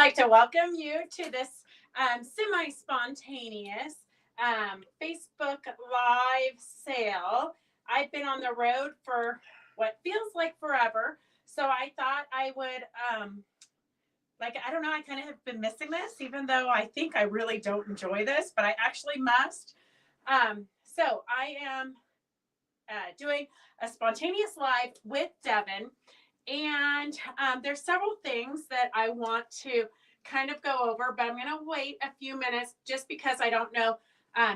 like to welcome you to this semi-spontaneous Facebook Live sale. I've been on the road for what feels like forever, so I thought I would, I don't know, I kind of have been missing this, even though I think I really don't enjoy this, but I actually must. So I am doing a spontaneous live with Devin. And there's several things that I want to kind of go over, but I'm going to wait a few minutes just because I don't know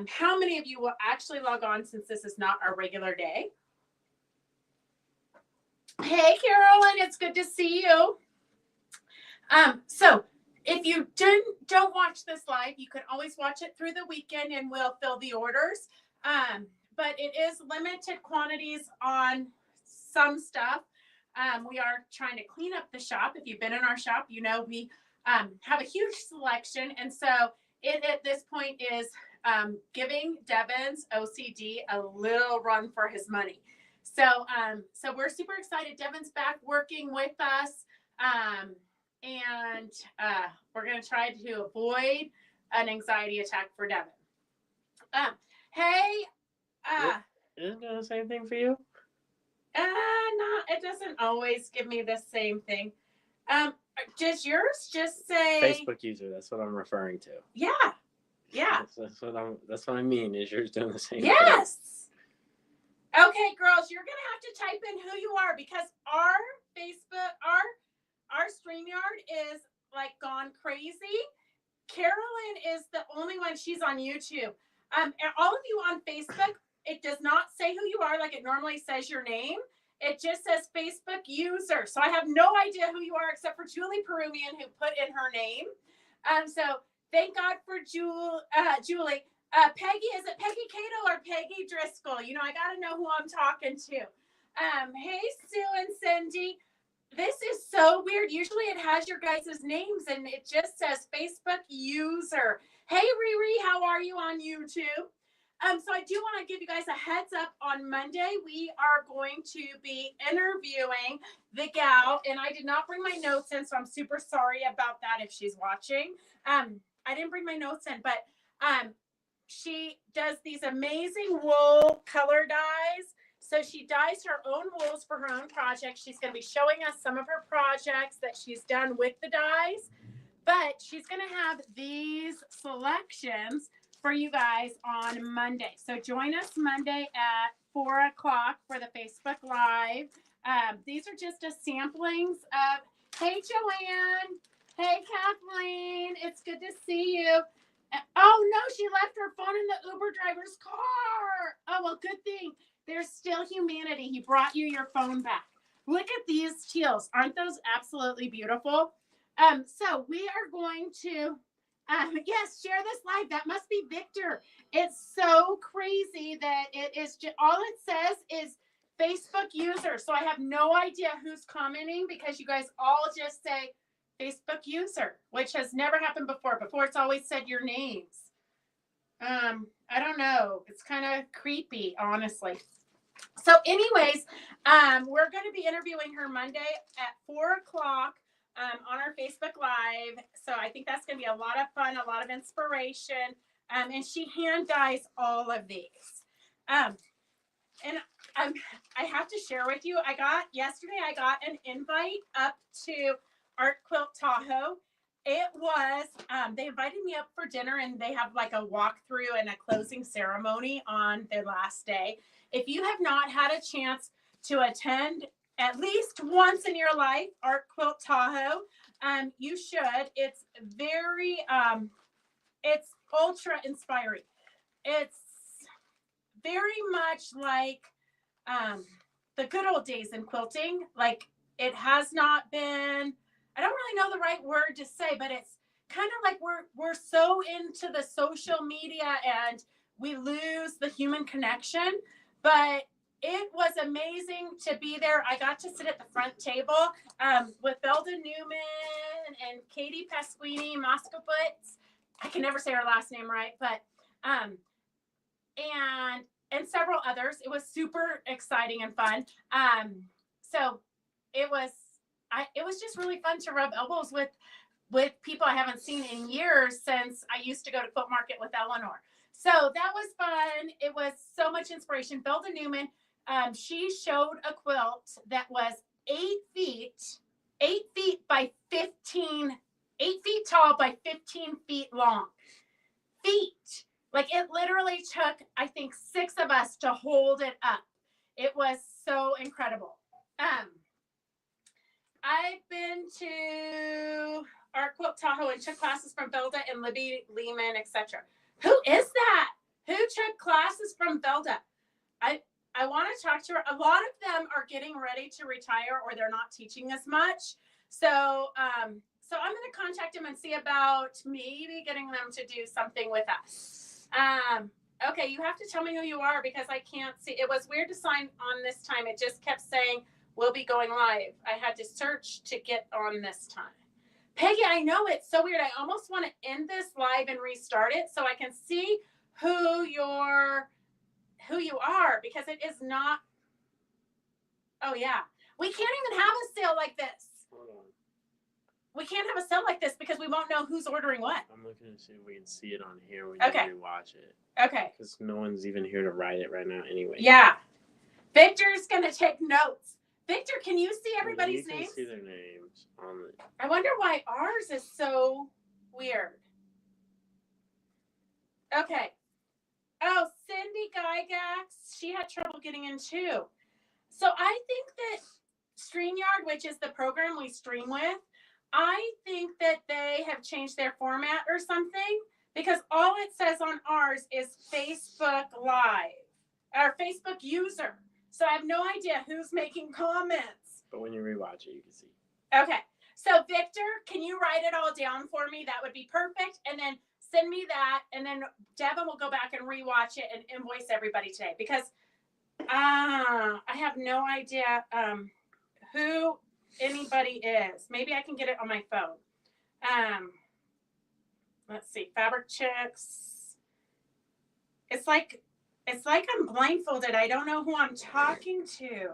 how many of you will actually log on since this is not our regular day. Hey, Carolyn, it's good to see you. So if you don't watch this live, you can always watch it through the weekend and we'll fill the orders. But it is limited quantities on some stuff. We are trying to clean up the shop. If you've been in our shop, you know we have a huge selection. And so it at this point is giving Devin's OCD a little run for his money. So we're super excited. Devin's back working with us. And we're going to try to avoid an anxiety attack for Devin. Hey. Isn't it the same thing for you? No, it doesn't always give me the same thing. Does yours just say Facebook user? That's what I'm referring to. Yeah. That's what I mean. Is yours doing the same? Yes. Thing? Okay, girls, you're gonna have to type in who you are because our Facebook, our StreamYard is like gone crazy. Carolyn is the only one. She's on YouTube. And all of you on Facebook. It does not say who you are like it normally says your name. It just says Facebook user. So I have no idea who you are except for Julie Peruvian who put in her name. So thank God for Julie. Peggy, is it Peggy Cato or Peggy Driscoll? You know, I got to know who I'm talking to. Hey, Sue and Cindy. This is so weird. Usually it has your guys' names and it just says Facebook user. Hey, Riri, how are you on YouTube? So I do want to give you guys a heads up. On Monday, we are going to be interviewing the gal, and I did not bring my notes in, so I'm super sorry about that if she's watching. I didn't bring my notes in, but she does these amazing wool color dyes. So she dyes her own wools for her own projects. She's going to be showing us some of her projects that she's done with the dyes, but she's going to have these selections for you guys on Monday. So join us Monday at 4 o'clock for the Facebook Live. These are just a samplings of, hey, Joanne. Hey, Kathleen. It's good to see you. Oh, no, she left her phone in the Uber driver's car. Oh, well, good thing. There's still humanity. He brought you your phone back. Look at these teals. Aren't those absolutely beautiful? So we are going to yes, share this live. That must be Victor. It's so crazy that it is just, all it says is Facebook user. So I have no idea who's commenting because you guys all just say Facebook user, which has never happened before. Before it's always said your names. I don't know. It's kind of creepy, honestly. So anyways, we're going to be interviewing her Monday at 4 o'clock. On our Facebook Live. So I think that's going to be a lot of fun, a lot of inspiration. And she hand dyes all of these. I have to share with you, yesterday I got an invite up to Art Quilt Tahoe. It was, they invited me up for dinner and they have like a walkthrough and a closing ceremony on their last day. If you have not had a chance to attend at least once in your life, Art Quilt Tahoe, you should. It's very, it's ultra inspiring. It's very much like the good old days in quilting. Like it has not been, I don't really know the right word to say, but it's kind of like we're so into the social media and we lose the human connection. But it was amazing to be there. I got to sit at the front table with Belda Newman and Katie Pasquini Moskowitz. I can never say her last name right, but and several others. It was super exciting and fun. So it was just really fun to rub elbows with with people I haven't seen in years since I used to go to Quilt Market with Eleanor. So that was fun. It was so much inspiration. Belda Newman, she showed a quilt that was 8 feet by 15, 8 feet tall by 15 feet long. Feet. Like it literally took, I think, 6 of us to hold it up. It was so incredible. I've been to Art Quilt Tahoe and took classes from Belda and Libby Lehman, etc. Who is that? Who took classes from Belda? I want to talk to her. A lot of them are getting ready to retire or they're not teaching as much. So I'm going to contact them and see about maybe getting them to do something with us. Okay, you have to tell me who you are because I can't see. It was weird to sign on this time. It just kept saying, we'll be going live. I had to search to get on this time. Peggy, I know it's so weird. I almost want to end this live and restart it so I can see who you are because it is not. Oh yeah, we can't even have a sale like this. Hold on. We can't have a sale like this because we won't know who's ordering what. I'm looking to see if we can see it on here when you rewatch it. Okay. Because no one's even here to write it right now anyway. Yeah. Victor's going to take notes. Victor, can you see everybody's names? You can see their names on the... I wonder why ours is so weird. Okay. Oh, Cindy Gygax, she had trouble getting in too. So I think that StreamYard, which is the program we stream with, I think that they have changed their format or something because all it says on ours is Facebook Live or Facebook user. So I have no idea who's making comments. But when you rewatch it, you can see. Okay. So Victor, can you write it all down for me? That would be perfect. And then send me that. And then Devin will go back and rewatch it and invoice everybody today because I have no idea who anybody is. Maybe I can get it on my phone. Let's see. Fabric Chicks. It's like I'm blindfolded. I don't know who I'm talking to.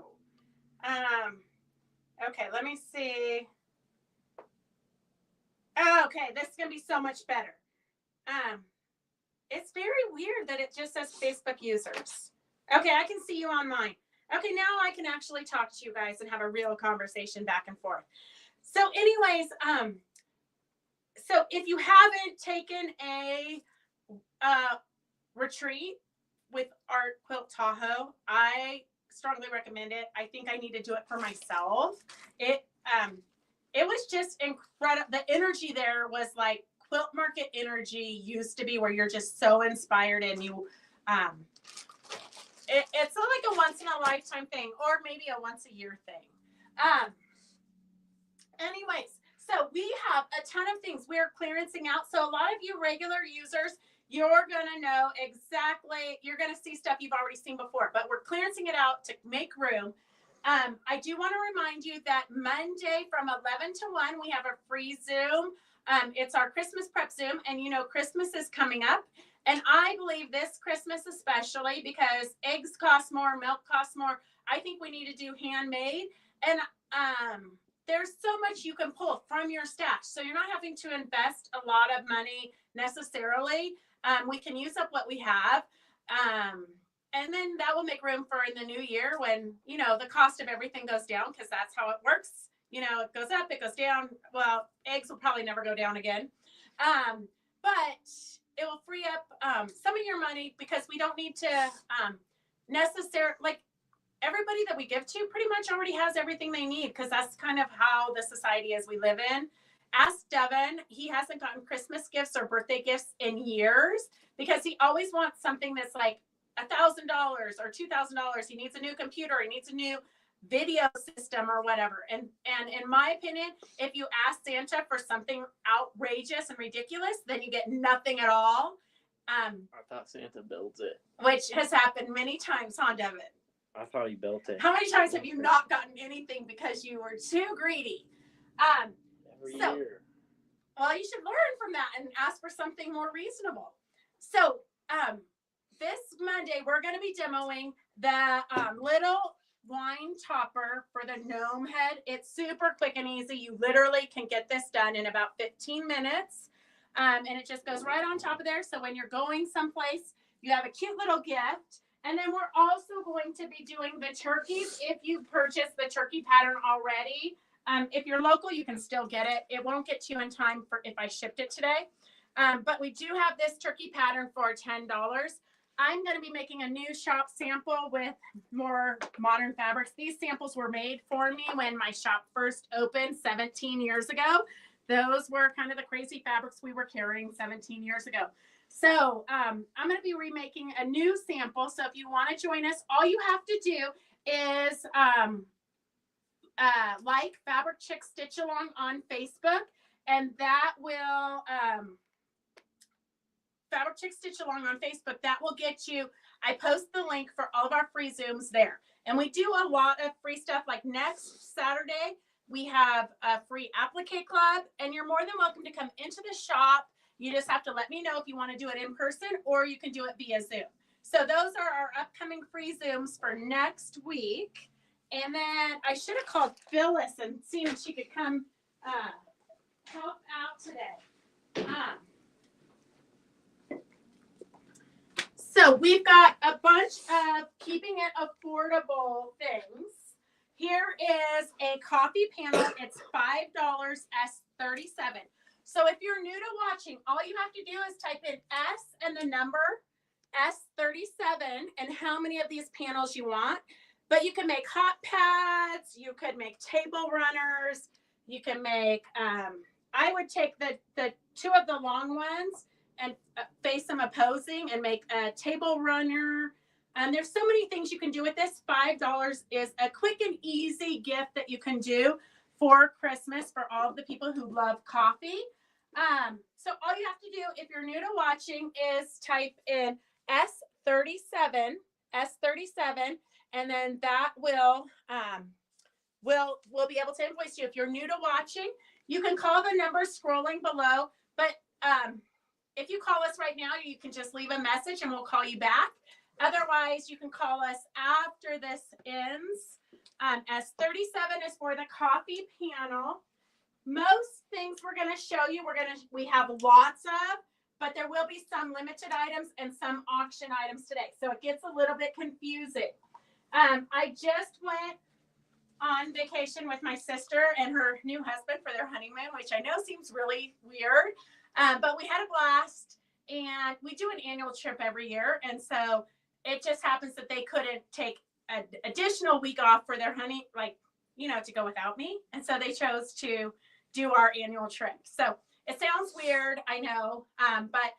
Okay, let me see. Okay, this is gonna be so much better. It's very weird that it just says Facebook users. Okay, I can see you on mine. Okay, now I can actually talk to you guys and have a real conversation back and forth. So anyways, so if you haven't taken a retreat with Art Quilt Tahoe, I strongly recommend it. I think I need to do it for myself. It was just incredible. The energy there was like Quilt Market energy used to be where you're just so inspired and you it's like a once in a lifetime thing or maybe a once a year thing. Anyways, so we have a ton of things we're clearancing out. So a lot of you regular users, you're going to know exactly, you're going to see stuff you've already seen before, but we're clearancing it out to make room. I do want to remind you that Monday from 11 to 1, we have a free Zoom. It's our Christmas prep Zoom, and you know Christmas is coming up. And I believe this Christmas especially, because eggs cost more, milk costs more, I think we need to do handmade. And there's so much you can pull from your stash. So you're not having to invest a lot of money necessarily. We can use up what we have. And then that will make room for in the new year when, you know, the cost of everything goes down because that's how it works. You know, it goes up, it goes down. Well, eggs will probably never go down again. But it will free up some of your money because we don't need to necessarily, like, everybody that we give to pretty much already has everything they need because that's kind of how the society is we live in. Ask Devin. He hasn't gotten Christmas gifts or birthday gifts in years because he always wants something that's like $1,000 or $2,000. He needs a new computer. He needs a new video system or whatever. And in my opinion, if you ask Santa for something outrageous and ridiculous, then you get nothing at all. I thought Santa builds it. Which has happened many times, huh, Devin? I thought he built it. How many times have you not gotten anything because you were too greedy? Every year. Well, you should learn from that and ask for something more reasonable. So this Monday, we're going to be demoing the little line topper for the gnome head. It's super quick and easy. You literally can get this done in about 15 minutes. And it just goes right on top of there. So when you're going someplace, you have a cute little gift. And then we're also going to be doing the turkeys. If you purchased the turkey pattern already, if you're local, you can still get it. It won't get to you in time for if I shipped it today. But we do have this turkey pattern for $10. I'm going to be making a new shop sample with more modern fabrics. These samples were made for me when my shop first opened 17 years ago. Those were kind of the crazy fabrics we were carrying 17 years ago. So I'm going to be remaking a new sample. So if you want to join us, all you have to do is like Fabric Chick Stitch Along on Facebook, and that will Fabric Chick Stitch Along on Facebook. That will get you. I post the link for all of our free Zooms there, and we do a lot of free stuff. Like next Saturday, we have a free applique club, and you're more than welcome to come into the shop. You just have to let me know if you want to do it in person or you can do it via Zoom. So those are our upcoming free Zooms for next week. And then I should have called Phyllis and seen if she could come help out today. So we've got a bunch of keeping it affordable things. Here is a coffee panel. It's $5 S37. So if you're new to watching, all you have to do is type in S and the number S37 and how many of these panels you want. But you can make hot pads. You could make table runners. You can make, I would take the two of the long ones and face them opposing and make a table runner. There's so many things you can do with this. $5 is a quick and easy gift that you can do for Christmas for all of the people who love coffee. So all you have to do if you're new to watching is type in S37, and then that will we'll be able to invoice you. If you're new to watching, you can call the number scrolling below, but if you call us right now, you can just leave a message and we'll call you back. Otherwise, you can call us after this ends. S37 is for the coffee panel. Most things we're going to show you, we have lots of, but there will be some limited items and some auction items today. So it gets a little bit confusing. I just went on vacation with my sister and her new husband for their honeymoon, which I know seems really weird, but we had a blast. And we do an annual trip every year, and so it just happens that they couldn't take an additional week off for their to go without me, and so they chose to do our annual trip. So it sounds weird, I know, but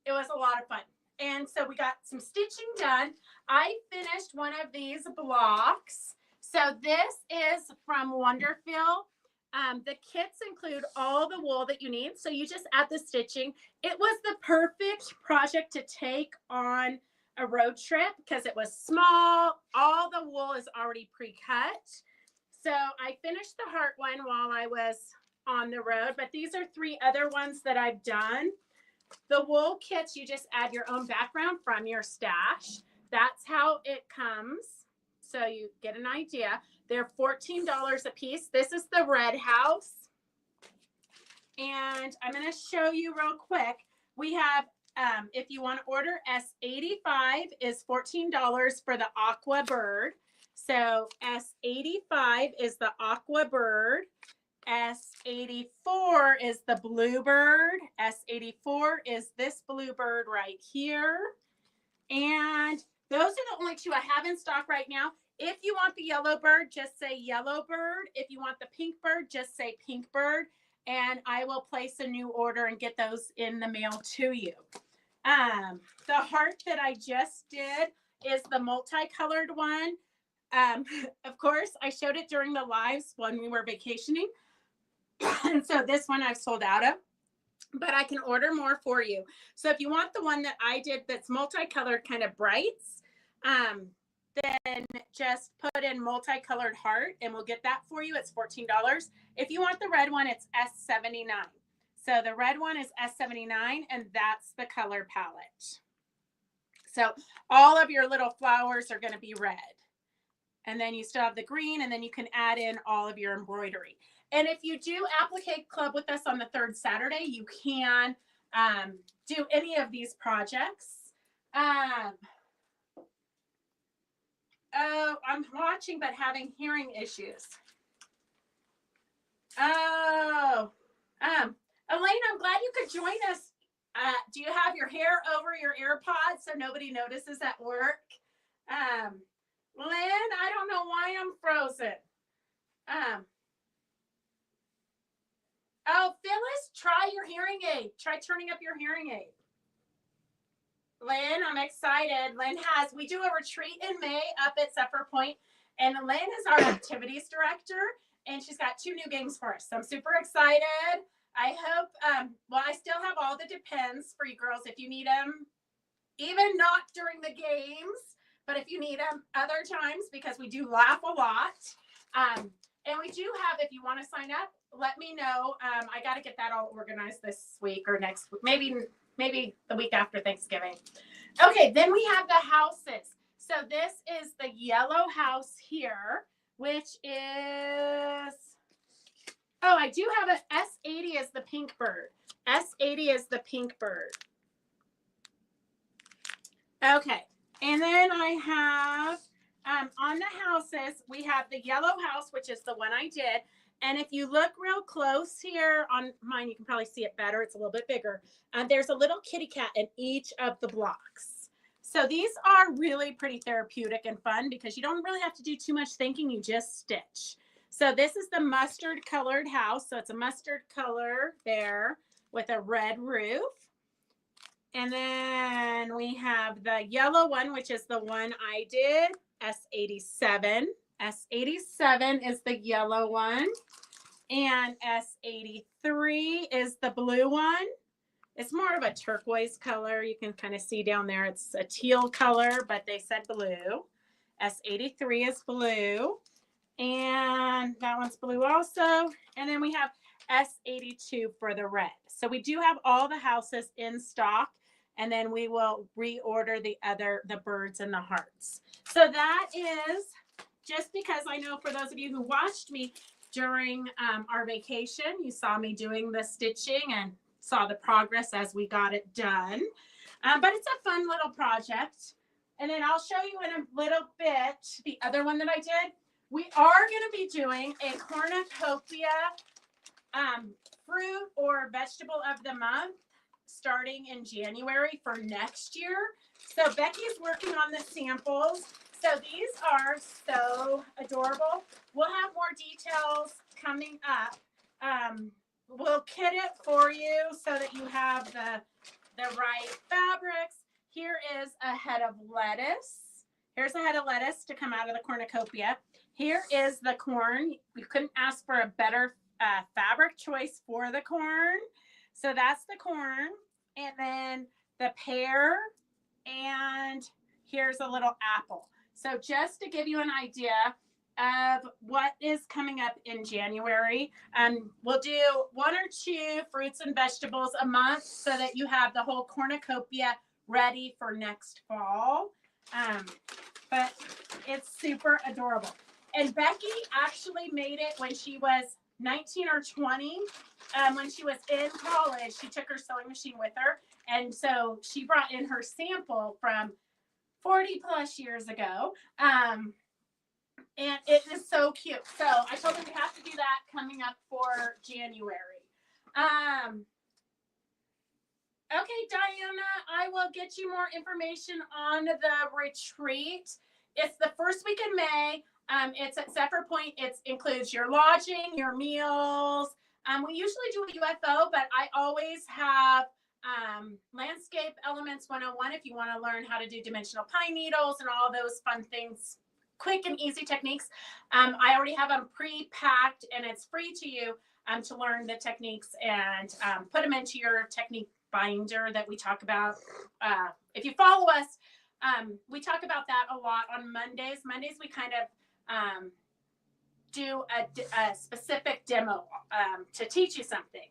it was a lot of fun. And so we got some stitching done. I finished one of these blocks. So this is from Wonderful. The kits include all the wool that you need. So you just add the stitching. It was the perfect project to take on a road trip because it was small. All the wool is already pre-cut. So I finished the heart one while I was on the road, but these are 3 other ones that I've done. The wool kits, you just add your own background from your stash. That's how it comes. So you get an idea. They're $14 a piece. This is the red house. And I'm going to show you real quick. We have, if you want to order, S85 is $14 for the aqua bird. So S85 is the aqua bird. S84 is the bluebird. S84 is this bluebird right here. And those are the only 2 I have in stock right now. If you want the yellow bird, just say yellow bird. If you want the pink bird, just say pink bird. And I will place a new order and get those in the mail to you. The heart that I just did is the multicolored one. Of course, I showed it during the lives when we were vacationing. And so this one I've sold out of, but I can order more for you. So if you want the one that I did that's multicolored, kind of brights, then just put in multicolored heart and we'll get that for you. It's $14. If you want the red one, it's S79. So the red one is S79 and that's the color palette. So all of your little flowers are going to be red. And then you still have the green, and then you can add in all of your embroidery. And if you do Applique Club with us on the third Saturday, you can do any of these projects. Oh, I'm watching but having hearing issues. Oh, Elaine, I'm glad you could join us. Do you have your hair over your AirPods so nobody notices at work? Lynn, I don't know why I'm frozen. Oh, Phyllis, try your hearing aid. Try turning up your hearing aid. Lynn, I'm excited. We do a retreat in May up at Zephyr Point, and Lynn is our activities director, and she's got 2 new games for us. So I'm super excited. I hope, I still have all the depends for you girls if you need them, even not during the games, but if you need them other times, because we do laugh a lot. And we do have, if you want to sign up, let me know. I got to get that all organized this week or next week, maybe the week after Thanksgiving. Okay, then we have the houses. So this is the yellow house here, which is, oh, I do have a S80 as the pink bird. S80 is the pink bird. Okay, and then I have, on the houses, we have the yellow house, which is the one I did. And if you look real close here on mine, you can probably see it better. It's a little bit bigger. There's a little kitty cat in each of the blocks. So these are really pretty therapeutic and fun because you don't really have to do too much thinking. You just stitch. So this is the mustard colored house. So it's a mustard color there with a red roof. And then we have the yellow one, which is the one I did, S87. S87 is the yellow one. And S83 is the blue one. It's more of a turquoise color. You can kind of see down there. It's a teal color, but they said blue. S83 is blue. And that one's blue also. And then we have S82 for the red. So we do have all the houses in stock. And then we will reorder the birds and the hearts. So that is, just because I know for those of you who watched me during our vacation, you saw me doing the stitching and saw the progress as we got it done. But it's a fun little project. And then I'll show you in a little bit the other one that I did. We are going to be doing a cornucopia fruit or vegetable of the month starting in January for next year. So Becky's working on the samples. So these are so adorable. We'll have more details coming up. We'll kit it for you so that you have the right fabrics. Here is a head of lettuce. Here's a head of lettuce to come out of the cornucopia. Here is the corn. You couldn't ask for a better fabric choice for the corn. So that's the corn. And then the pear. And here's a little apple. So just to give you an idea of what is coming up in January, we'll do 1 or 2 fruits and vegetables a month so that you have the whole cornucopia ready for next fall. But it's super adorable. And Becky actually made it when she was 19 or 20. When she was in college, she took her sewing machine with her. And so she brought in her sample from 40 plus years ago. And it is so cute. So I told her we have to do that coming up for January. Okay, Diana, I will get you more information on the retreat. It's the first week in May. It's at Zephyr Point. It includes your lodging, your meals. We usually do a UFO, but I always have Landscape Elements 101 if you want to learn how to do dimensional pine needles and all those fun things, quick and easy techniques. I already have them pre-packed, and it's free to you to learn the techniques and put them into your technique binder that we talk about. If you follow us, we talk about that a lot on Mondays. Mondays we kind of do a specific demo to teach you something.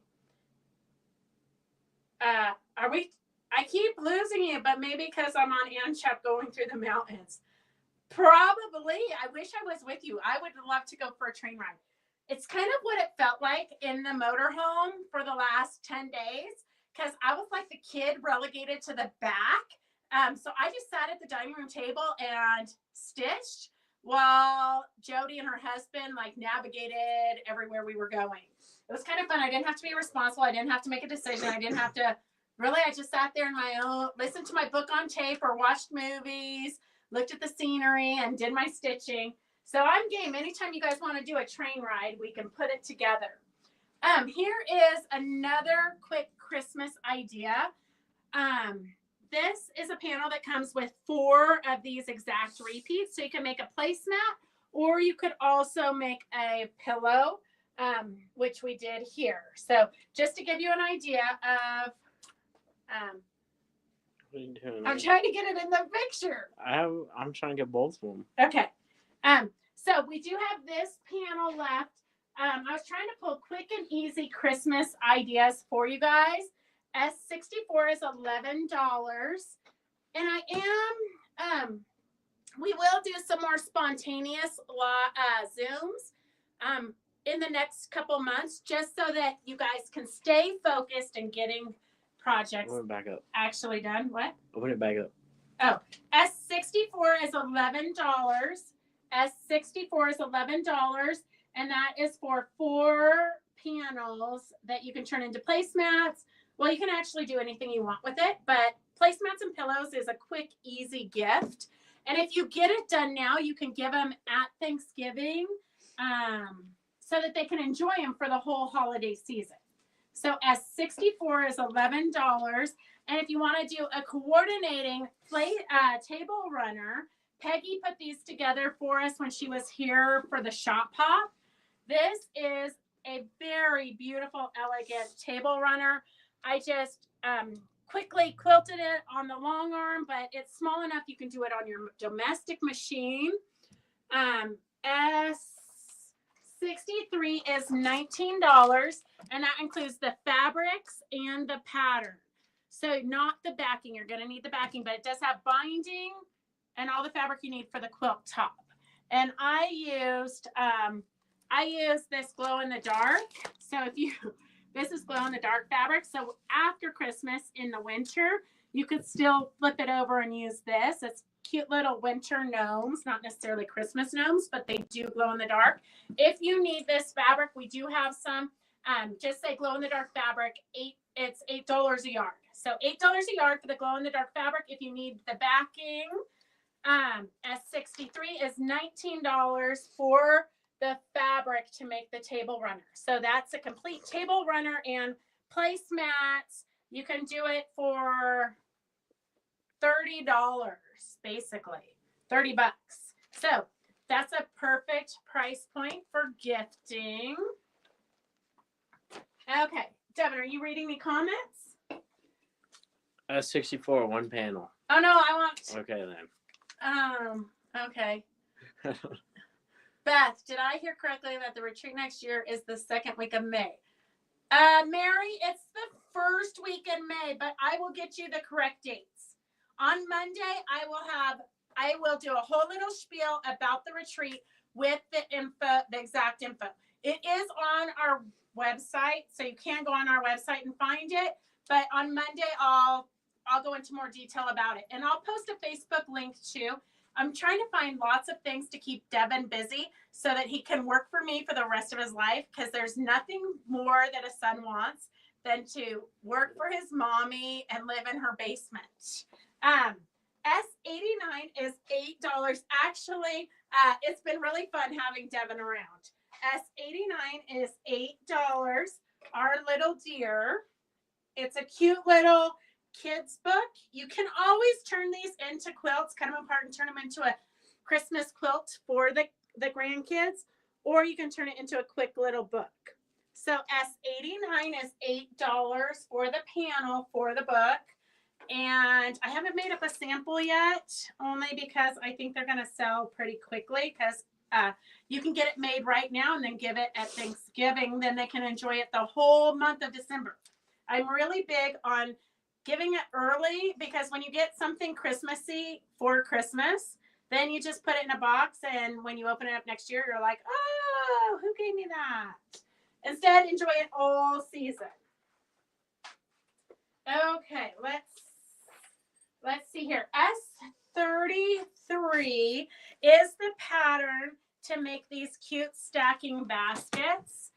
I keep losing you, but maybe because I'm on Anchep going through the mountains. Probably. I wish I was with you. I would love to go for a train ride. It's kind of what it felt like in the motorhome for the last 10 days because I was like the kid relegated to the back. So I just sat at the dining room table and stitched while Jody and her husband like navigated everywhere we were going. It was kind of fun. I didn't have to be responsible. I didn't have to make a decision. I didn't have to really, I just sat there in my own, listened to my book on tape or watched movies, looked at the scenery and did my stitching. So I'm game. Anytime you guys want to do a train ride, we can put it together. Here is another quick Christmas idea. This is a panel that comes with 4 of these exact repeats. So you can make a placemat, or you could also make a pillow, which we did here. So just to give you an idea of, What are you doing? I'm trying to get it in the picture. I'm trying to get both of them. Okay. So we do have this panel left. I was trying to pull quick and easy Christmas ideas for you guys. S64 is $11. And I am, we will do some more spontaneous Zooms in the next couple months, just so that you guys can stay focused and getting projects Open it back up. actually done. What? Open it back up. Oh, S64 is $11. S64 is $11, and that is for 4 panels that you can turn into placemats. Well, you can actually do anything you want with it, but placemats and pillows is a quick, easy gift. And if you get it done now, you can give them at Thanksgiving so that they can enjoy them for the whole holiday season. So S64 is $11. And if you want to do a coordinating table runner, Peggy put these together for us when she was here for the shop pop. This is a very beautiful, elegant table runner. I just quickly quilted it on the long arm, but it's small enough you can do it on your domestic machine. S63 is $19, and that includes the fabrics and the pattern. So not the backing. You're going to need the backing, but it does have binding and all the fabric you need for the quilt top. And I used this glow in the dark. So this is glow in the dark fabric. So after Christmas in the winter, you could still flip it over and use this. It's cute little winter gnomes, not necessarily Christmas gnomes, but they do glow in the dark. If you need this fabric, we do have some. Just say glow in the dark fabric. It's $8 a yard. So $8 a yard for the glow in the dark fabric. If you need the backing, S63 is $19 for the fabric to make the table runner. So that's a complete table runner and placemats. You can do it for $30, basically $30. So that's a perfect price point for gifting. Okay, Devin, are you reading the comments? S64, 1 panel. Oh no, I want. Okay then. Okay. Beth, did I hear correctly that the retreat next year is the 2nd week of May? Mary, it's the 1st week in May, but I will get you the correct dates. On Monday, I will do a whole little spiel about the retreat with the info, the exact info. It is on our website, so you can go on our website and find it. But on Monday, I'll go into more detail about it. And I'll post a Facebook link too. I'm trying to find lots of things to keep Devin busy so that he can work for me for the rest of his life, because there's nothing more that a son wants than to work for his mommy and live in her basement. S89 is $8. Actually, it's been really fun having Devin around. S89 is $8. Our little dear. It's a cute little kids book. You can always turn these into quilts, cut them apart and turn them into a Christmas quilt for the grandkids, or you can turn it into a quick little book. So S89 is $8 for the panel for the book. And I haven't made up a sample yet, only because I think they're going to sell pretty quickly, because you can get it made right now and then give it at Thanksgiving. Then they can enjoy it the whole month of December. I'm really big on giving it early, because when you get something Christmassy for Christmas, Then you just put it in a box, and when you open it up next year, you're like, oh, who gave me that? Instead, enjoy it all season. Okay, let's see here. S33 is the pattern to make these cute stacking baskets.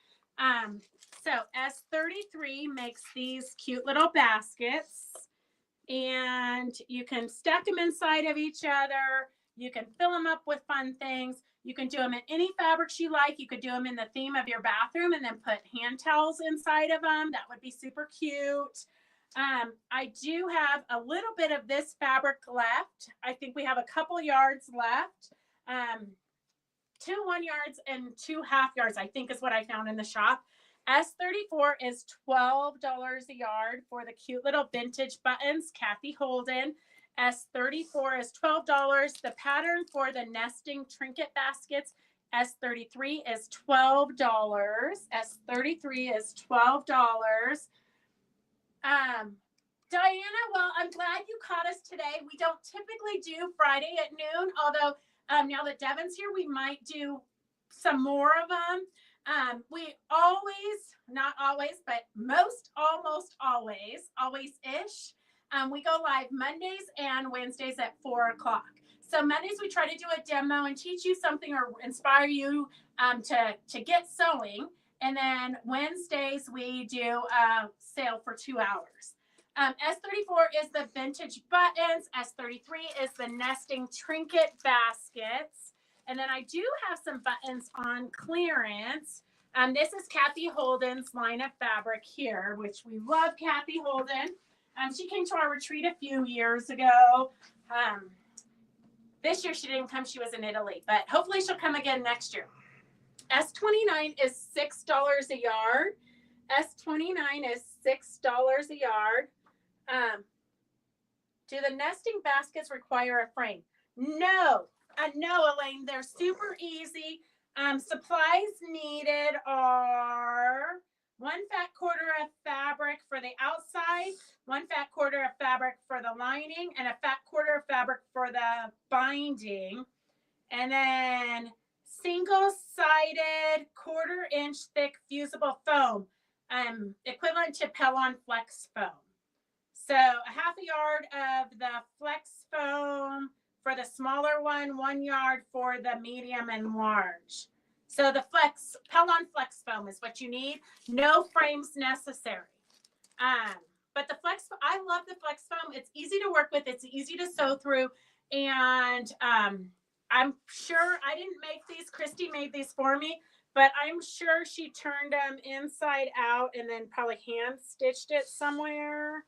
So S33 makes these cute little baskets, and you can stack them inside of each other. You can fill them up with fun things. You can do them in any fabrics you like. You could do them in the theme of your bathroom and then put hand towels inside of them. That would be super cute. I do have a little bit of this fabric left. I think we have a couple yards left. 2 1 yards and 2 half yards, I think is what I found in the shop. S34 is $12 a yard for the cute little vintage buttons, Kathy Holden. S34 is $12. The pattern for the nesting trinket baskets, S33 is $12. S33 is $12. Diana, well, I'm glad you caught us today. We don't typically do Friday at noon, although now that Devin's here, we might do some more of them. We always, not always, but almost always-ish, we go live Mondays and Wednesdays at 4 o'clock. So Mondays, we try to do a demo and teach you something or inspire you to get sewing. And then Wednesdays, we do a sale for 2 hours. S34 is the vintage buttons. S33 is the nesting trinket baskets. And then I do have some buttons on clearance. This is Kathy Holden's line of fabric here, which we love Kathy Holden. She came to our retreat a few years ago. This year she didn't come. She was in Italy, but hopefully she'll come again next year. S29 is $6 a yard. S29 is $6 a yard. Do the nesting baskets require a frame? No, Elaine. They're super easy. Supplies needed are 1 fat quarter of fabric for the outside, 1 fat quarter of fabric for the lining, and a fat quarter of fabric for the binding. And then single-sided 1/4 inch thick fusible foam, equivalent to Pellon Flex foam. So a half a yard of the flex foam for the smaller one, 1 yard for the medium and large. So the Pellon Flex foam is what you need. No frames necessary. But the flex, I love the flex foam. It's easy to work with. It's easy to sew through. And I'm sure I didn't make these. Christy made these for me. But I'm sure she turned them inside out and then probably hand stitched it somewhere.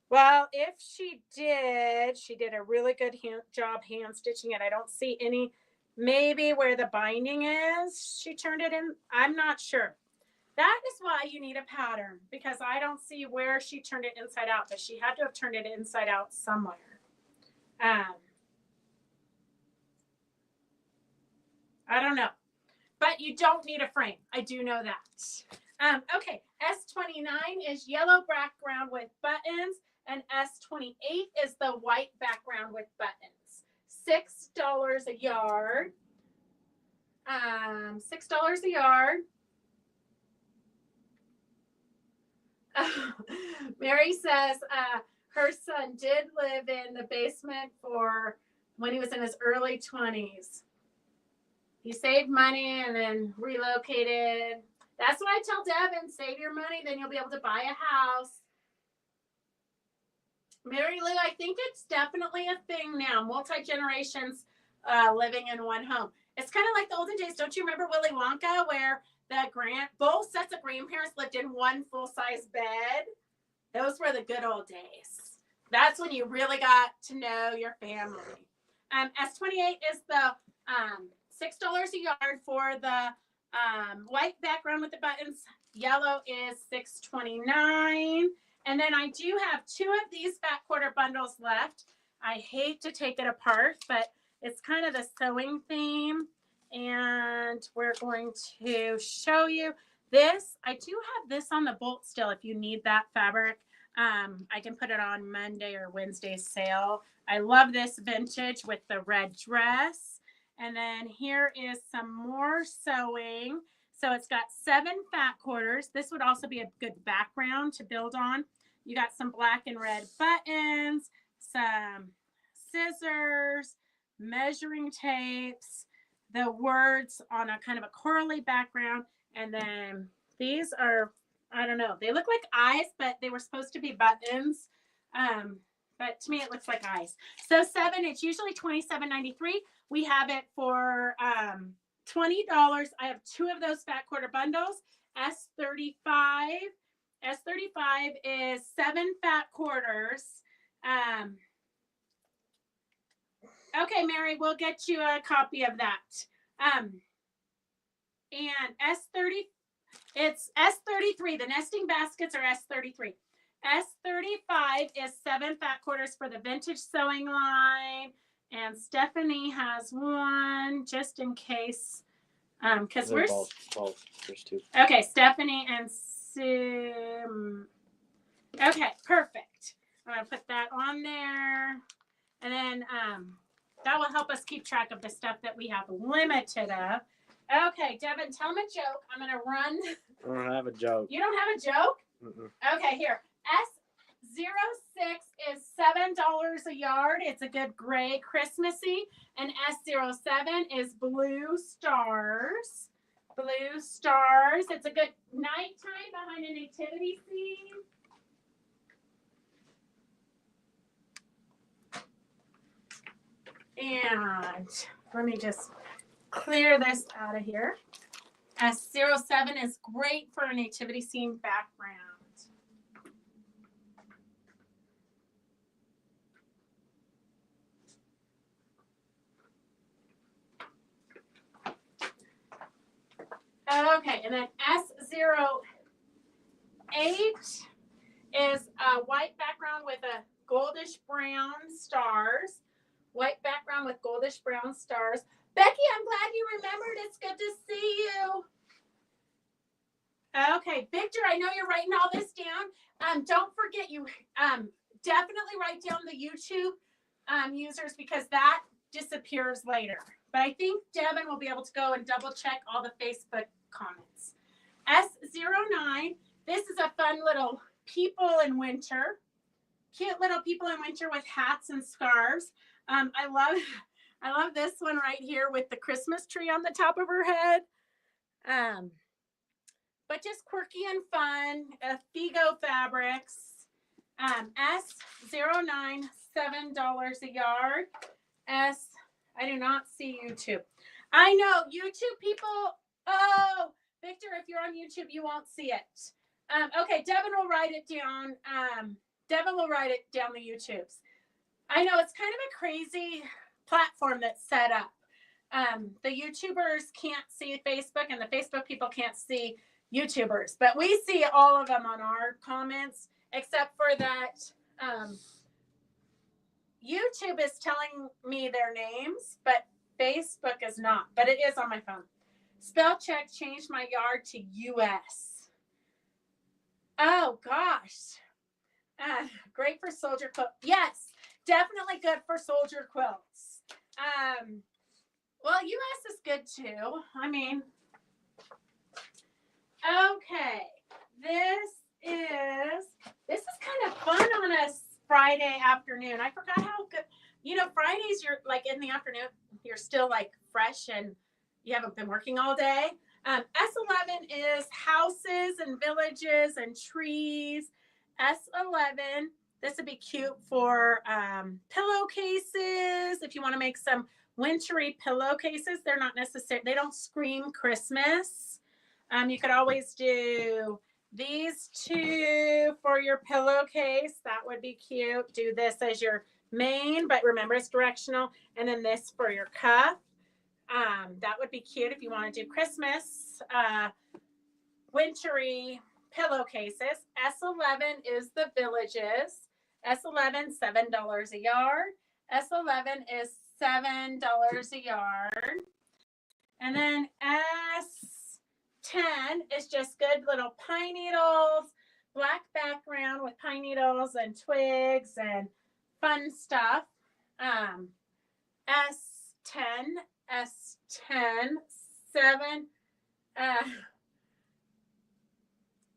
Well, if she did a really good job hand stitching it. I don't see any, maybe where the binding is, she turned it in. I'm not sure. That is why you need a pattern, because I don't see where she turned it inside out, but she had to have turned it inside out somewhere. I don't know, but you don't need a frame. I do know that. Okay, S29 is yellow background with buttons, and S28 is the white background with buttons. $6 a yard. $6 a yard. Mary says her son did live in the basement for when he was in his early 20s. He saved money and then relocated. That's what I tell Devin, save your money, then you'll be able to buy a house. Mary Lou, I think it's definitely a thing now. Multi-generations living in one home. It's kind of like the olden days. Don't you remember Willy Wonka, where both sets of grandparents lived in one full-size bed? Those were the good old days. That's when you really got to know your family. S28 is the $6 a yard for the white background with the buttons. Yellow is $6.29. And then I do have 2 of these fat quarter bundles left. I hate to take it apart, but it's kind of the sewing theme. And we're going to show you this. I do have this on the bolt still if you need that fabric. I can put it on Monday or Wednesday sale. I love this vintage with the red dress. And then here is some more sewing. So it's got 7 fat quarters. This would also be a good background to build on. You got some black and red buttons, some scissors, measuring tapes, the words on a kind of a corally background. And then these are, I don't know, they look like eyes, but they were supposed to be buttons. But to me, it looks like eyes. So 7, it's usually $27.93. We have it for $20. I have 2 of those fat quarter bundles. S35. S35 is 7 fat quarters. Okay, Mary, we'll get you a copy of that. And S30, it's S33. The nesting baskets are S33. S35 is 7 fat quarters for the vintage sewing line. And Stephanie has one just in case. Because we're both. There's 2. Okay, Stephanie and Sim. Okay, perfect. I'm gonna put that on there. And then that will help us keep track of the stuff that we have limited of. Okay, Devin, tell me a joke. I'm going to run. I don't have a joke. You don't have a joke? Mm-mm. Okay, here. S06 is $7 a yard. It's a good gray Christmassy. And S07 is blue stars. Blue stars. It's a good nighttime behind a nativity scene. And let me just clear this out of here. S07 is great for a nativity scene background. Okay, and then S08 is a white background with a goldish brown stars. White background with goldish brown stars. Becky, I'm glad you remembered. It's good to see you. Okay, Victor, I know you're writing all this down. Don't forget, you definitely write down the YouTube users because that disappears later. But I think Devin will be able to go and double check all the Facebook comments. S09, this is a fun little people in winter. Cute little people in winter with hats and scarves. I love this one right here with the Christmas tree on the top of her head. But just quirky and fun. Figo Fabrics. S09, $7 a yard. I do not see YouTube. I know, YouTube people. Oh, Victor, if you're on YouTube, you won't see it. Okay, Devin will write it down. Devin will write it down the YouTubes. I know it's kind of a crazy platform that's set up. The YouTubers can't see Facebook and the Facebook people can't see YouTubers, but we see all of them on our comments, except for that YouTube is telling me their names, but Facebook is not, but it is on my phone. Spell check changed my yard to US. Oh, gosh. Great for soldier quilt. Yes, definitely good for soldier quilts. Well, US is good too. I mean, okay. This is kind of fun on a Friday afternoon. I forgot how good, Fridays you're like in the afternoon, you're still like fresh and you haven't been working all day. S11 is houses and villages and trees. S11, this would be cute for pillowcases. If you want to make some wintry pillowcases, they're not necessary. They don't scream Christmas. You could always do these 2 for your pillowcase. That would be cute. Do this as your main, but remember it's directional. And then this for your cuff. That would be cute if you want to do Christmas wintry pillowcases. S11 is the villages. S11, $7 a yard. S11 is $7 a yard. And then S10 is just good little pine needles, black background with pine needles and twigs and fun stuff. S10, S10, 7.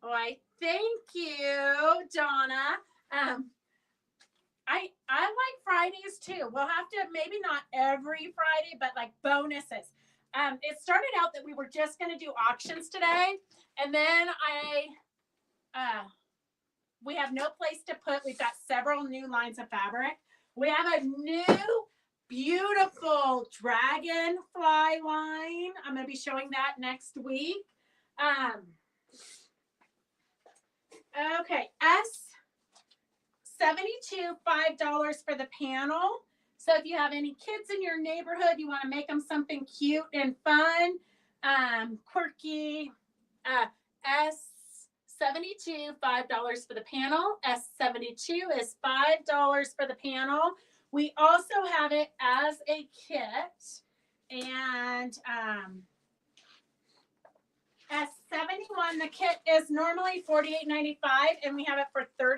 Why, thank you, Donna. I like Fridays too. We'll have to, maybe not every Friday, but like bonuses. It started out that we were just going to do auctions today, and then we have no place to put. We've got several new lines of fabric. We have a new beautiful dragonfly line. I'm going to be showing that next week. Okay, S72, $5 for the panel. So if you have any kids in your neighborhood, you want to make them something cute and fun, quirky, S72, $5 for the panel. S72 is $5 for the panel. We also have it as a kit, and S71, the kit is normally $48.95, and we have it for $30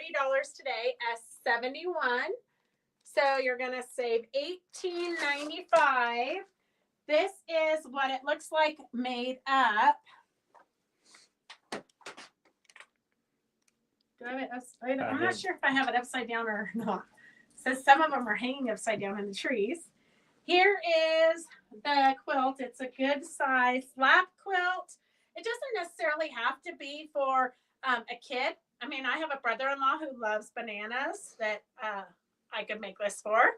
today. S71. So you're going to save $18.95. This is what it looks like made up. Do I have it upside down? I'm not sure if I have it upside down or not. So some of them are hanging upside down in the trees. Here is the quilt. It's a good size lap quilt. It doesn't necessarily have to be for a kid. I mean, I have a brother-in-law who loves bananas that I could make this for.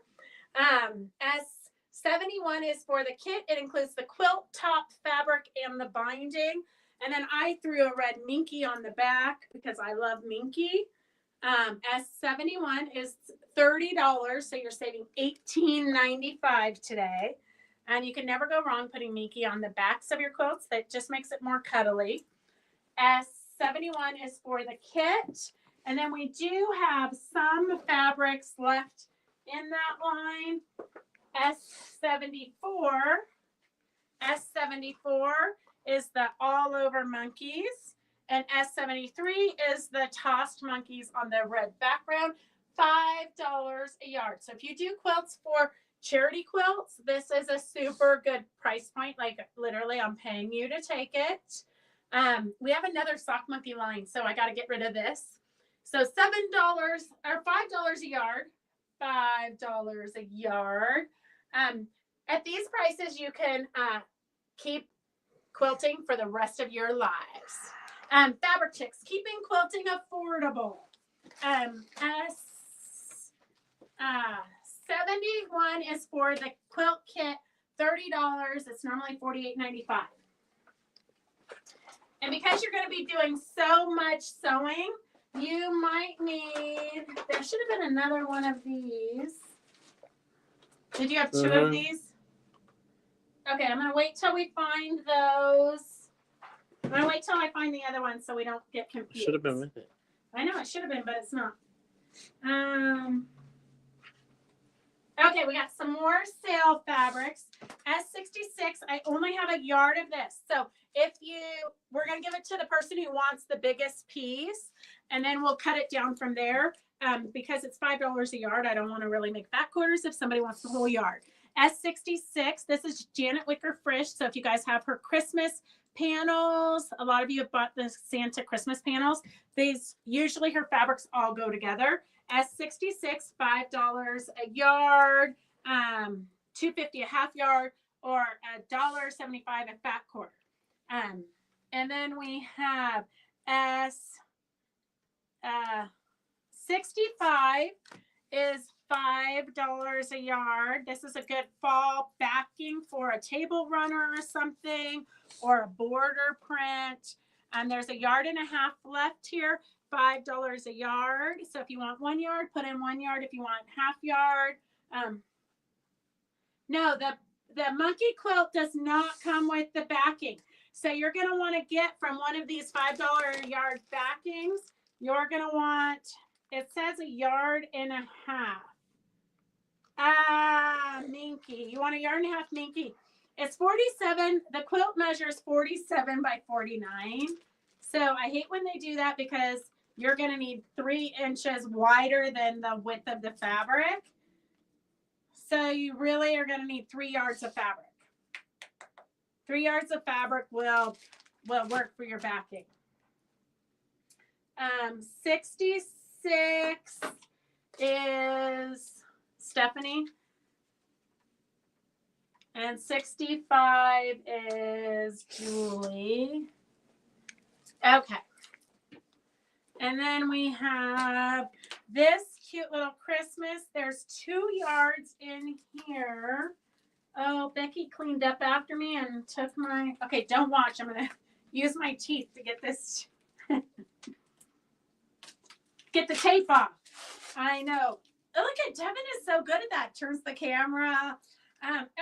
S71 is for the kit. It includes the quilt, top, fabric, and the binding. And then I threw a red minky on the back because I love minky. S71 is $30, so you're saving $18.95 today. And you can never go wrong putting minky on the backs of your quilts. That just makes it more cuddly. S71 is for the kit. And then we do have some fabrics left in that line. S74 is the all over monkeys. And S73 is the tossed monkeys on the red background. $5 a yard. So if you do quilts for charity quilts, this is a super good price point. Like literally, I'm paying you to take it. We have another sock monkey line, so I got to get rid of this. So $7 or $5 a yard. $5 a yard. At these prices, you can keep quilting for the rest of your lives. Fabric Chicks, keeping quilting affordable. S71 is for the quilt kit, $30. It's normally $48.95. And because you're going to be doing so much sewing, you might need, there should have been another one of these. Did you have two of these? Okay, I'm going to wait till we find those. I'm going to wait till I find the other one so we don't get confused. Should have been with it. I know, it should have been, but it's not. Okay, we got some more sale fabrics. S66, I only have a yard of this. So we're going to give it to the person who wants the biggest piece, and then we'll cut it down from there. Because it's $5 a yard, I don't want to really make fat quarters if somebody wants the whole yard. S66, this is Janet Wicker Frisch. So if you guys have her Christmas panels, a lot of you have bought the Santa Christmas panels. Usually her fabrics all go together. S66, $5 a yard, $2.50 a half yard, or $1.75 a fat quarter. And then we have S65 is $5 a yard. This is a good fall backing for a table runner or something, or a border print. And there's a yard and a half left here. $5 a yard. So if you want 1 yard, put in 1 yard. If you want half yard, no, the monkey quilt does not come with the backing. So you're going to want to get from one of these $5 a yard backings, you're going to want, it says a yard and a half. Minky. You want a yard and a half minky. It's 47. The quilt measures 47 by 49. So I hate when they do that because you're going to need 3 inches wider than the width of the fabric. So you really are going to need 3 yards of fabric. 3 yards of fabric will work for your backing. 66 is Stephanie. And 65 is Julie. Okay. And then we have this cute little Christmas. There's 2 yards in here. Oh, Becky cleaned up after me and took my... Okay, don't watch. I'm going to use my teeth to get this... get the tape off. I know. Oh, look at Devin is so good at that. Turns the camera.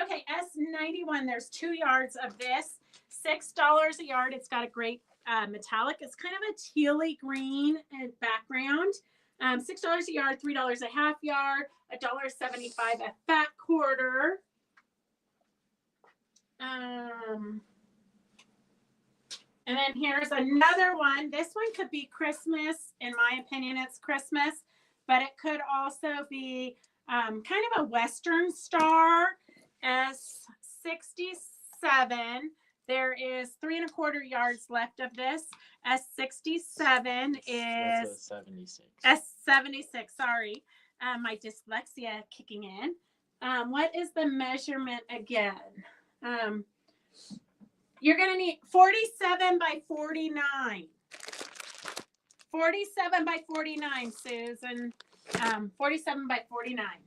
Okay, S91. There's 2 yards of this. $6 a yard. It's got a great metallic. It's kind of a tealy green background. $6 a yard, $3 a half yard, $1.75 a fat quarter. And then here's another one. This one could be Christmas. In my opinion, it's Christmas, but it could also be kind of a Western Star. S67. There is 3 1/4 yards left of this. S67 is That's a 76. S76. Sorry, my dyslexia kicking in. What is the measurement again? You're going to need 47 by 49. 47 by 49, Susan. 47 by 49.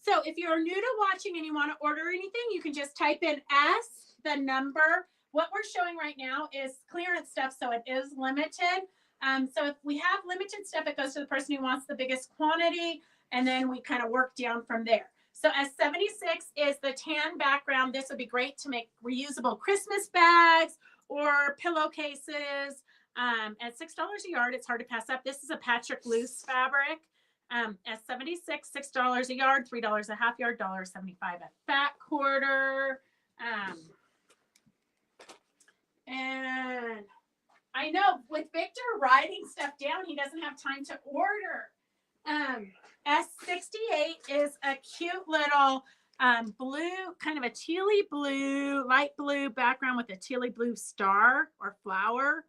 So if you're new to watching and you want to order anything, you can just type in S, the number. What we're showing right now is clearance stuff, so it is limited. So if we have limited stuff, it goes to the person who wants the biggest quantity, and then we kind of work down from there. So S76 is the tan background. This would be great to make reusable Christmas bags or pillowcases. At $6 a yard, it's hard to pass up. This is a Patrick Loose fabric. S76, $6 a yard, $3 a half yard, $1.75 a fat quarter. And I know with Victor writing stuff down, he doesn't have time to order. S68 is a cute little blue, kind of a tealy blue, light blue background with a tealy blue star or flower.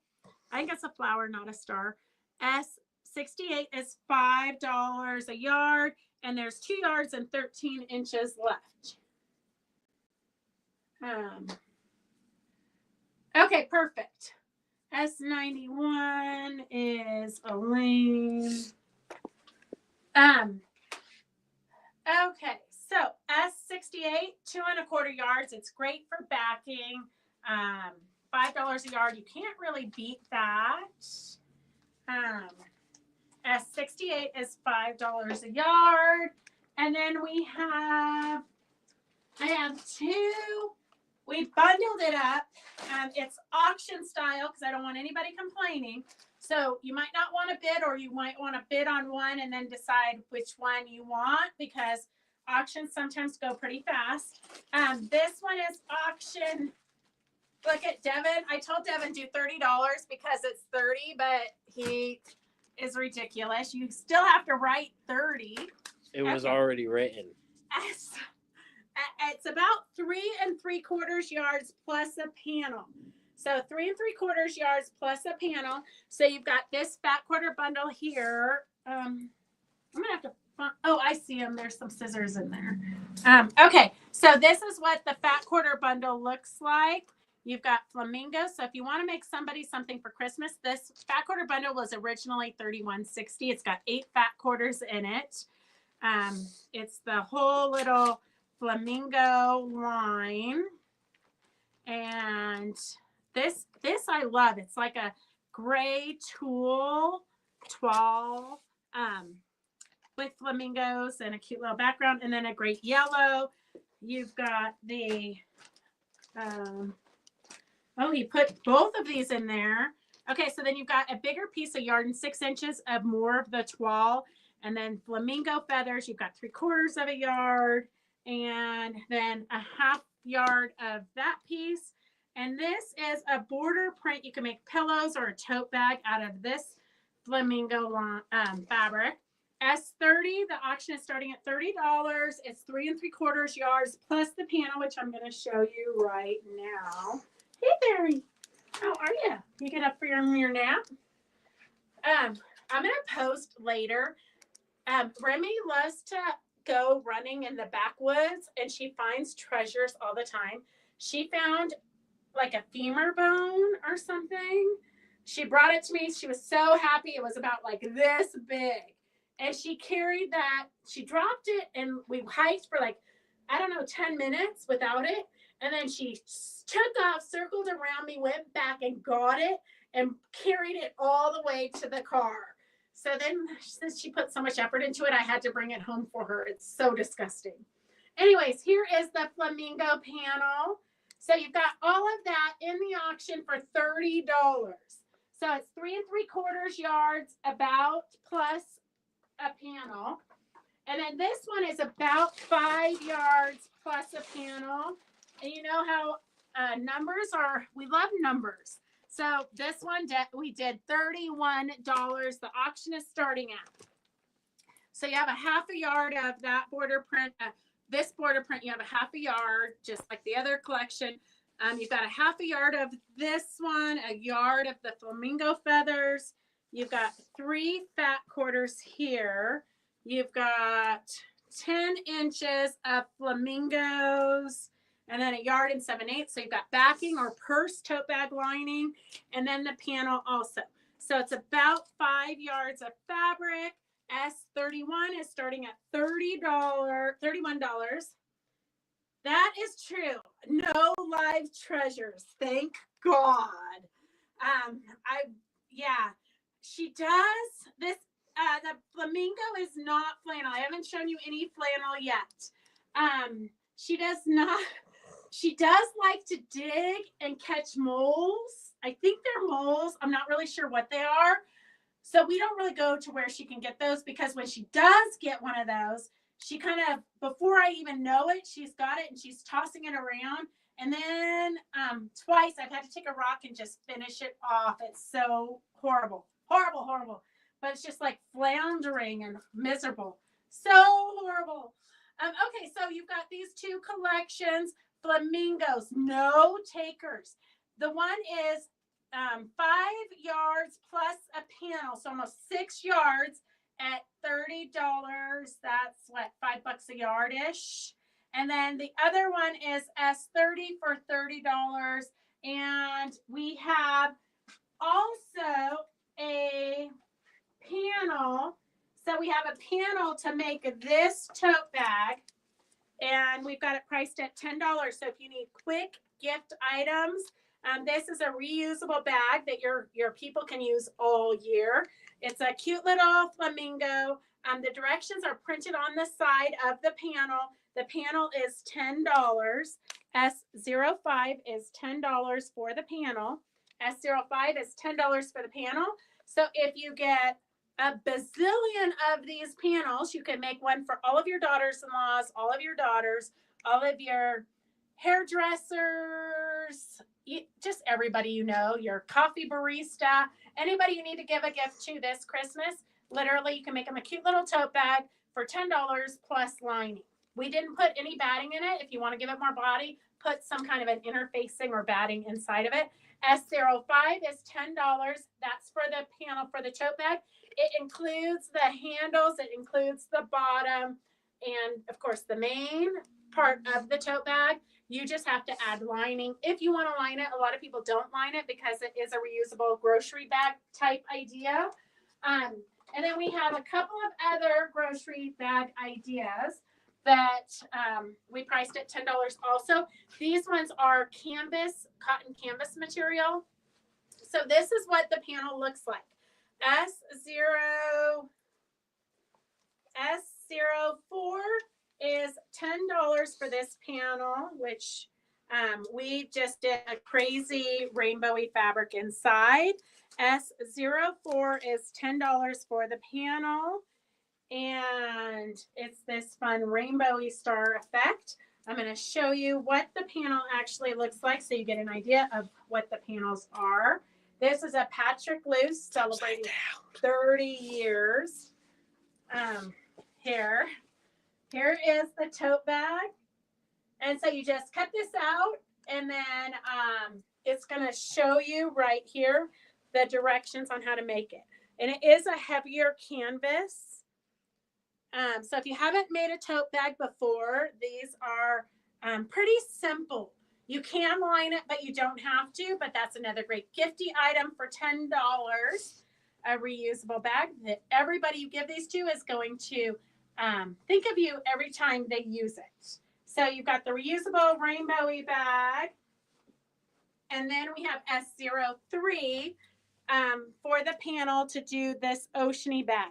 I think it's a flower, not a star. S68 is $5 a yard, and there's 2 yards and 13 inches left. Okay, perfect. S91 is Elaine. Okay, so S68, 2 1/4 yards. It's great for backing. $5 a yard. You can't really beat that. S68 is $5 a yard. And then I have 2. We bundled it up. It's auction style because I don't want anybody complaining. So you might not want to bid, or you might want to bid on one and then decide which one you want, because auctions sometimes go pretty fast. This one is auction. Look at Devin. I told Devin do $30 because it's 30, but he is ridiculous. You still have to write 30. It was already written. It's about 3 3/4 yards plus a panel. So 3 3/4 yards plus a panel. So you've got this fat quarter bundle here. I'm gonna have to. Oh, I see them. There's some scissors in there. Okay, so this is what the fat quarter bundle looks like. You've got flamingo. So if you want to make somebody something for Christmas, this fat quarter bundle was originally $31.60. It's got 8 fat quarters in it. It's the whole little flamingo line. And this I love. It's like a gray tulle with flamingos and a cute little background, and then a great yellow. You've got the he put both of these in there. Okay, so then you've got a bigger piece of yarn, 6 inches of more of the toile, and then flamingo feathers. You've got 3/4 of a yard, and then a half yard of that piece. And this is a border print. You can make pillows or a tote bag out of this flamingo fabric. S30, the auction is starting at $30. It's 3 3/4 yards plus the panel, which I'm going to show you right now. Hey, Barry. How are you? You get up for your nap? I'm going to post later. Remy loves to go running in the backwoods, and she finds treasures all the time. She found like a femur bone or something. She brought it to me. She was so happy. It was about like this big. And she carried that. She dropped it, and we hiked for like, I don't know, 10 minutes without it. And then she took off, circled around me, went back and got it and carried it all the way to the car. So then, since she put so much effort into it, I had to bring it home for her. It's so disgusting. Anyways, here is the flamingo panel. So you've got all of that in the auction for $30. So it's 3 3/4 yards about plus a panel. And then this one is about 5 yards plus a panel. And you know how numbers are, we love numbers. So this one we did $31. The auction is starting at. So you have a half a yard of that border print. This border print, you have a half a yard, just like the other collection. You've got a half a yard of this one, a yard of the flamingo feathers. You've got 3 fat quarters here. You've got 10 inches of flamingos, and then a yard and 7/8. So you've got backing or purse tote bag lining, and then the panel also. So it's about 5 yards of fabric. S31 is starting at $31. That is true. No live treasures. Thank God. She does this. The flamingo is not flannel. I haven't shown you any flannel yet. She does not. She does like to dig and catch moles. I think they're moles. I'm not really sure what they are. So we don't really go to where she can get those, because when she does get one of those, she kind of, before I even know it, she's got it and she's tossing it around. And then twice I've had to take a rock and just finish it off. It's so horrible, horrible, horrible. But it's just like floundering and miserable. So horrible. Okay, so you've got these 2 collections. Flamingos, no takers. The one is 5 yards plus a panel, so almost 6 yards at $30. That's what, $5 a yard-ish. And then the other one is S30 for $30. And we have also a panel. So we have a panel to make this tote bag, and we've got it priced at $10. So if you need quick gift items, this is a reusable bag that your people can use all year. It's a cute little flamingo. The directions are printed on the side of the panel. The panel is $10. S05 is $10 for the panel. S05 is $10 for the panel. So if you get a bazillion of these panels, you can make one for all of your daughters-in-laws, all of your daughters, all of your hairdressers, just everybody you know, your coffee barista, anybody you need to give a gift to this Christmas. Literally, you can make them a cute little tote bag for $10 plus lining. We didn't put any batting in it. If you want to give it more body, put some kind of an interfacing or batting inside of it. S05 is $10. That's for the panel for the tote bag. It includes the handles. It includes the bottom. And, of course, the main part of the tote bag. You just have to add lining. If you want to line it, a lot of people don't line it because it is a reusable grocery bag type idea. And then we have a couple of other grocery bag ideas that we priced at $10 also. These ones are canvas, cotton canvas material. So this is what the panel looks like. S04 is $10 for this panel, which we just did a crazy rainbowy fabric inside. S04 is $10 for the panel, and it's this fun rainbowy star effect. I'm going to show you what the panel actually looks like so you get an idea of what the panels are. This is a Patrick Luce celebrating 30 years. Here is the tote bag. And so you just cut this out, and then it's going to show you right here the directions on how to make it. And it is a heavier canvas. So if you haven't made a tote bag before, these are pretty simple. You can line it, but you don't have to. But that's another great gifty item for $10. A reusable bag that everybody you give these to is going to think of you every time they use it. So you've got the reusable rainbowy bag. And then we have S03 for the panel to do this oceany bag.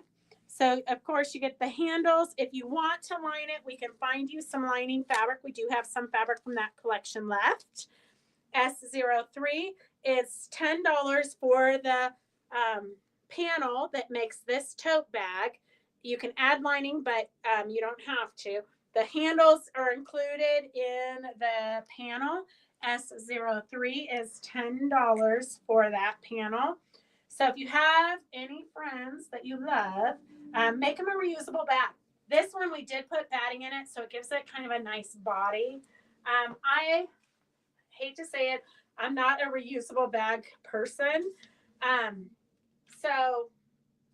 So, of course, you get the handles. If you want to line it, we can find you some lining fabric. We do have some fabric from that collection left. S03 is $10 for the panel that makes this tote bag. You can add lining, but you don't have to. The handles are included in the panel. S03 is $10 for that panel. So if you have any friends that you love, make them a reusable bag. This one we did put batting in it, so it gives it kind of a nice body. I hate to say it, I'm not a reusable bag person. So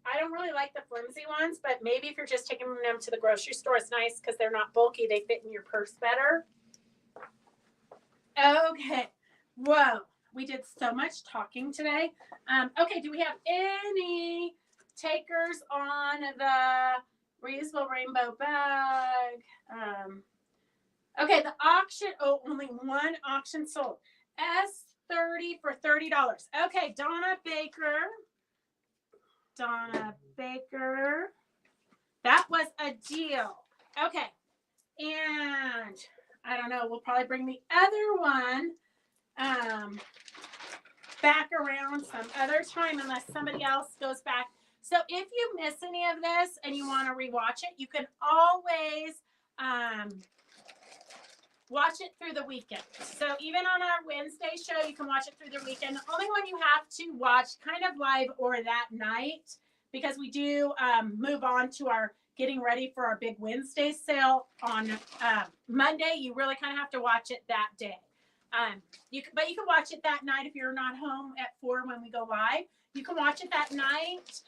I don't really like the flimsy ones, but maybe if you're just taking them to the grocery store, it's nice because they're not bulky. They fit in your purse better. Okay. Whoa. We did so much talking today. Okay. Do we have any takers on the reusable rainbow bag? Okay. The auction. Oh, only one auction sold. S30 for $30. Okay. Donna Baker. That was a deal. Okay. And I don't know. We'll probably bring the other one back around some other time unless somebody else goes back. So if you miss any of this and you want to rewatch it, you can always watch it through the weekend. So even on our Wednesday show, you can watch it through the weekend. The only one you have to watch kind of live or that night, because we do move on to our getting ready for our big Wednesday sale on Monday. You really kind of have to watch it that day. But you can watch it that night if you're not home at 4 when we go live. You can watch it that night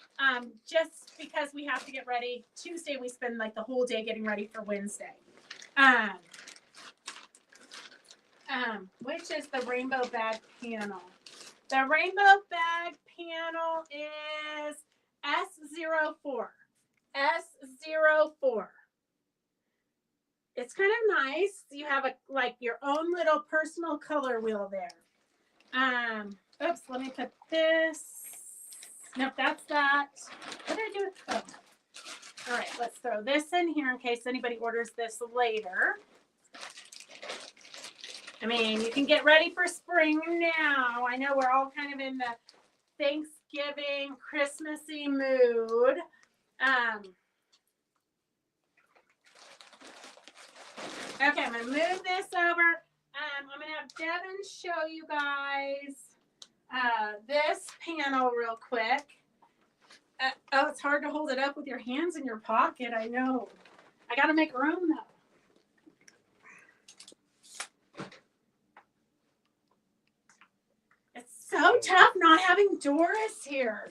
just because we have to get ready. Tuesday, we spend like the whole day getting ready for Wednesday. Which is the rainbow bag panel. The rainbow bag panel is S04. S04. It's kind of nice. You have your own little personal color wheel there. Oops, let me put this. Nope, that's that. What did I do with oh. All right, let's throw this in here in case anybody orders this later. I mean, you can get ready for spring now. I know we're all kind of in the Thanksgiving, Christmassy mood. Okay, I'm going to move this over. I'm going to have Devin show you guys this panel real quick. Oh, it's hard to hold it up with your hands in your pocket. I know. I got to make room, though. It's so tough not having Doris here.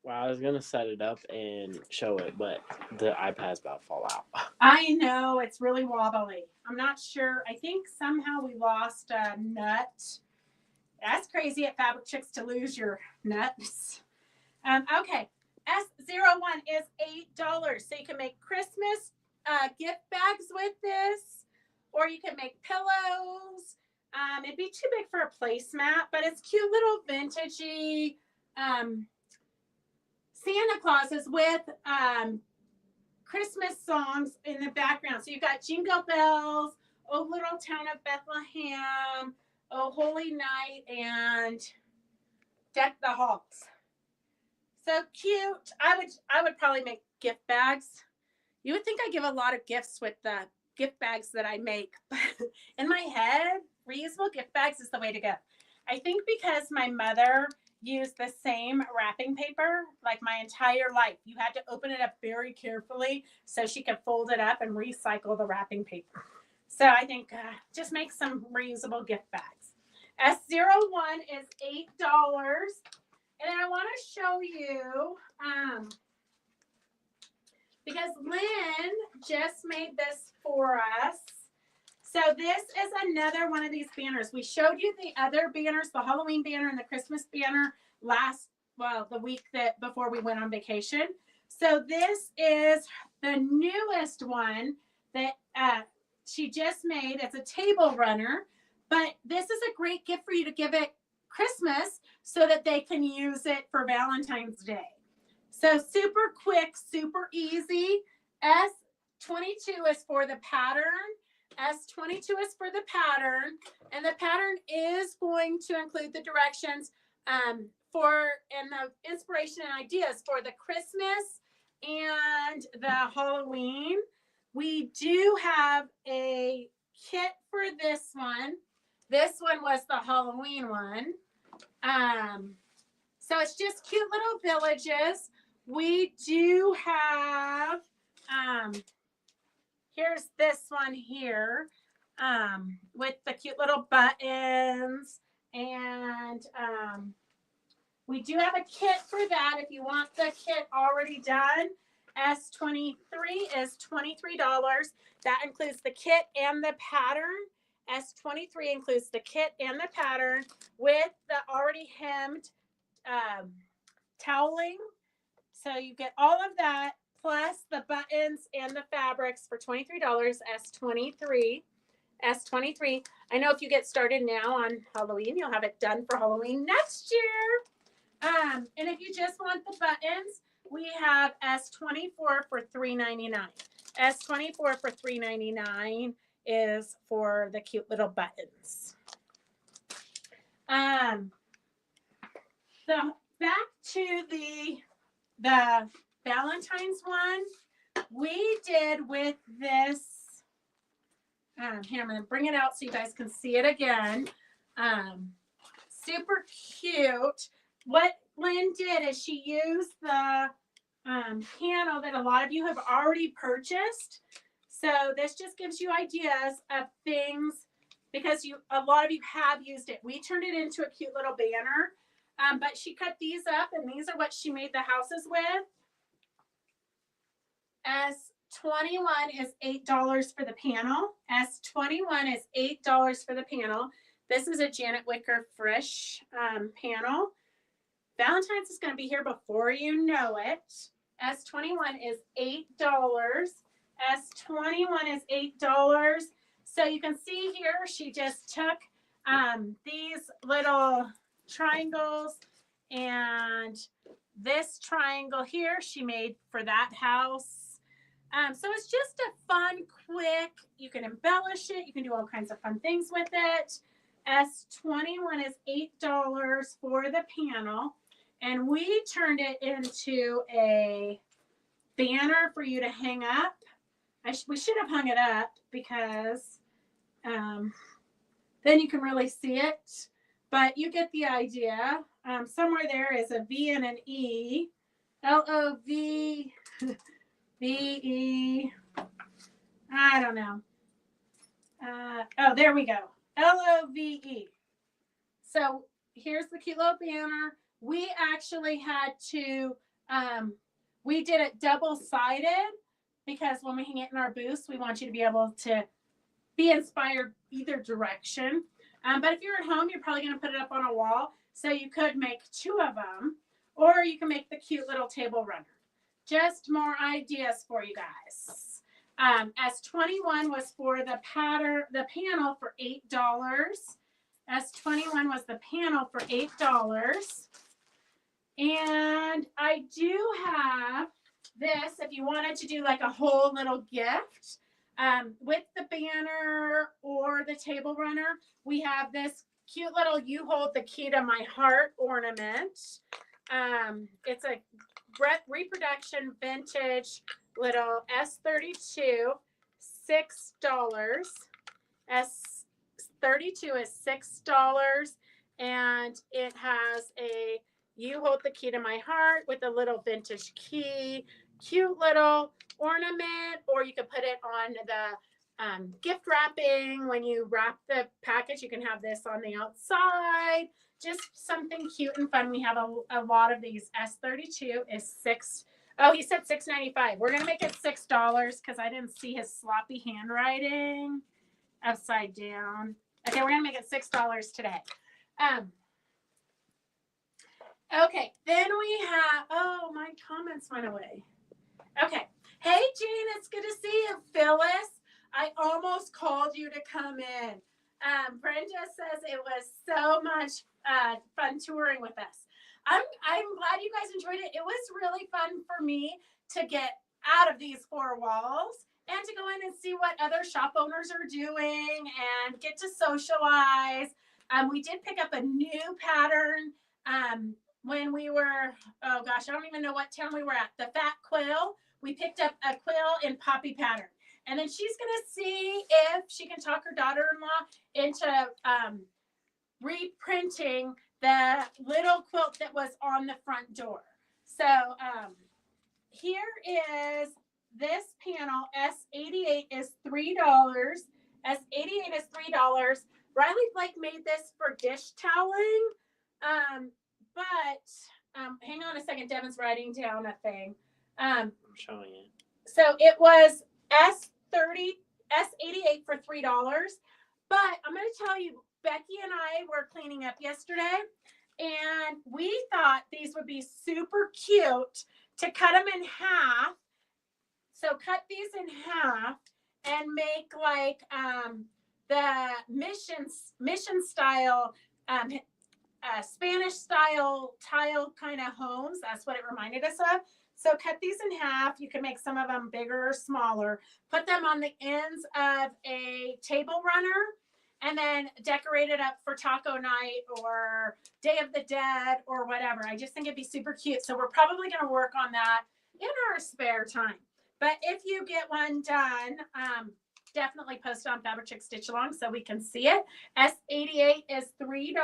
Well, I was gonna set it up and show it, but the iPad's about to fall out. I know, it's really wobbly. I'm not sure. I think somehow we lost a nut. That's crazy at Fabric Chicks to lose your nuts. Okay, S01 is $8. So you can make Christmas gift bags with this, or you can make pillows. It'd be too big for a placemat, but it's cute little vintagey Santa Clauses with Christmas songs in the background. So you've got Jingle Bells, Oh Little Town of Bethlehem, Oh Holy Night, and Deck the Halls. So cute. I would probably make gift bags. You would think I give a lot of gifts with the gift bags that I make. But in my head, reusable gift bags is the way to go. I think because my mother used the same wrapping paper like my entire life. You had to open it up very carefully so she could fold it up and recycle the wrapping paper. So I think just make some reusable gift bags. S01 is $8. And then I want to show you, because Lynn just made this for us. So this is another one of these banners. We showed you the other banners, the Halloween banner and the Christmas banner the week that before we went on vacation. So this is the newest one that she just made. It's a table runner, but this is a great gift for you to give at Christmas so that they can use it for Valentine's Day. So super quick, super easy. S22 is for the pattern. S22 is for the pattern, and the pattern is going to include the directions and the inspiration and ideas for the Christmas and the Halloween. We do have a kit for this one. This one was the Halloween one. So it's just cute little villages. We do have, here's this one here, with the cute little buttons. And we do have a kit for that if you want the kit already done. S23 is $23. That includes the kit and the pattern. S23 includes the kit and the pattern with the already hemmed toweling. So you get all of that plus the buttons and the fabrics for $23. S23. S23. I know if you get started now on Halloween, you'll have it done for Halloween next year. And if you just want the buttons, we have S24 for $3.99. S24 for $3.99 is for the cute little buttons. So back to the Valentine's one, we did with this. Here, I'm going to bring it out so you guys can see it again. Super cute. What Lynn did is she used the panel that a lot of you have already purchased. So this just gives you ideas of things because a lot of you have used it. We turned it into a cute little banner, but she cut these up, and these are what she made the houses with. S21 is $8 for the panel. S21 is $8 for the panel. This is a Janet Wicker Frisch panel. Valentine's is going to be here before you know it. S21 is $8. S21 is $8. So you can see here, she just took these little triangles and this triangle here she made for that house. So it's just a fun, quick, you can embellish it. You can do all kinds of fun things with it. S21 is $8 for the panel. And we turned it into a banner for you to hang up. We should have hung it up because then you can really see it. But you get the idea. Somewhere there is a V and an E. L-O-V, V-E. I don't know. Oh, there we go. L-O-V-E. So here's the cute little banner. We actually had to, we did it double-sided because when we hang it in our booths, we want you to be able to be inspired either direction. But if you're at home, you're probably going to put it up on a wall. So you could make two of them, or you can make the cute little table runner. Just more ideas for you guys. S21 was for the panel for $8. S21 was the panel for $8. And I do have this if you wanted to do like a whole little gift with the banner or the table runner. We have this cute little "You Hold the Key to My Heart" ornament. It's a reproduction vintage little S32, $6. S32 is $6, and it has a "You Hold the Key to My Heart" with a little vintage key, cute little ornament, or you could put it on the gift wrapping. When you wrap the package, you can have this on the outside. Just something cute and fun. We have a lot of these. S32 is six. Oh, he said $6.95. We're gonna make it $6 because I didn't see his sloppy handwriting upside down. Okay, we're gonna make it $6 today. Okay, then we have. Oh, my comments went away. Okay. Hey, Jean, it's good to see you. Phyllis, I almost called you to come in. Brenda says it was so much fun touring with us. I'm glad you guys enjoyed it. It was really fun for me to get out of these four walls and to go in and see what other shop owners are doing and get to socialize. We did pick up a new pattern when we were, oh gosh, I don't even know what town we were at. The Fat Quill. We picked up a quill in poppy pattern. And then she's going to see if she can talk her daughter-in-law into reprinting the little quilt that was on the front door. So here is this panel. S88 is $3. S88 is $3. Riley Blake made this for dish toweling. But hang on a second. Devin's writing down a thing. I'm showing it. So it was S88 for $3. But I'm going to tell you, Becky and I were cleaning up yesterday, and we thought these would be super cute to cut them in half. So cut these in half and make like the mission style, Spanish style tile kind of homes. That's what it reminded us of. So cut these in half. You can make some of them bigger or smaller. Put them on the ends of a table runner and then decorate it up for taco night or Day of the Dead or whatever. I just think it'd be super cute. So we're probably going to work on that in our spare time. But if you get one done, definitely post it on Fabric Chick Stitch Along so we can see it. S88 is $3.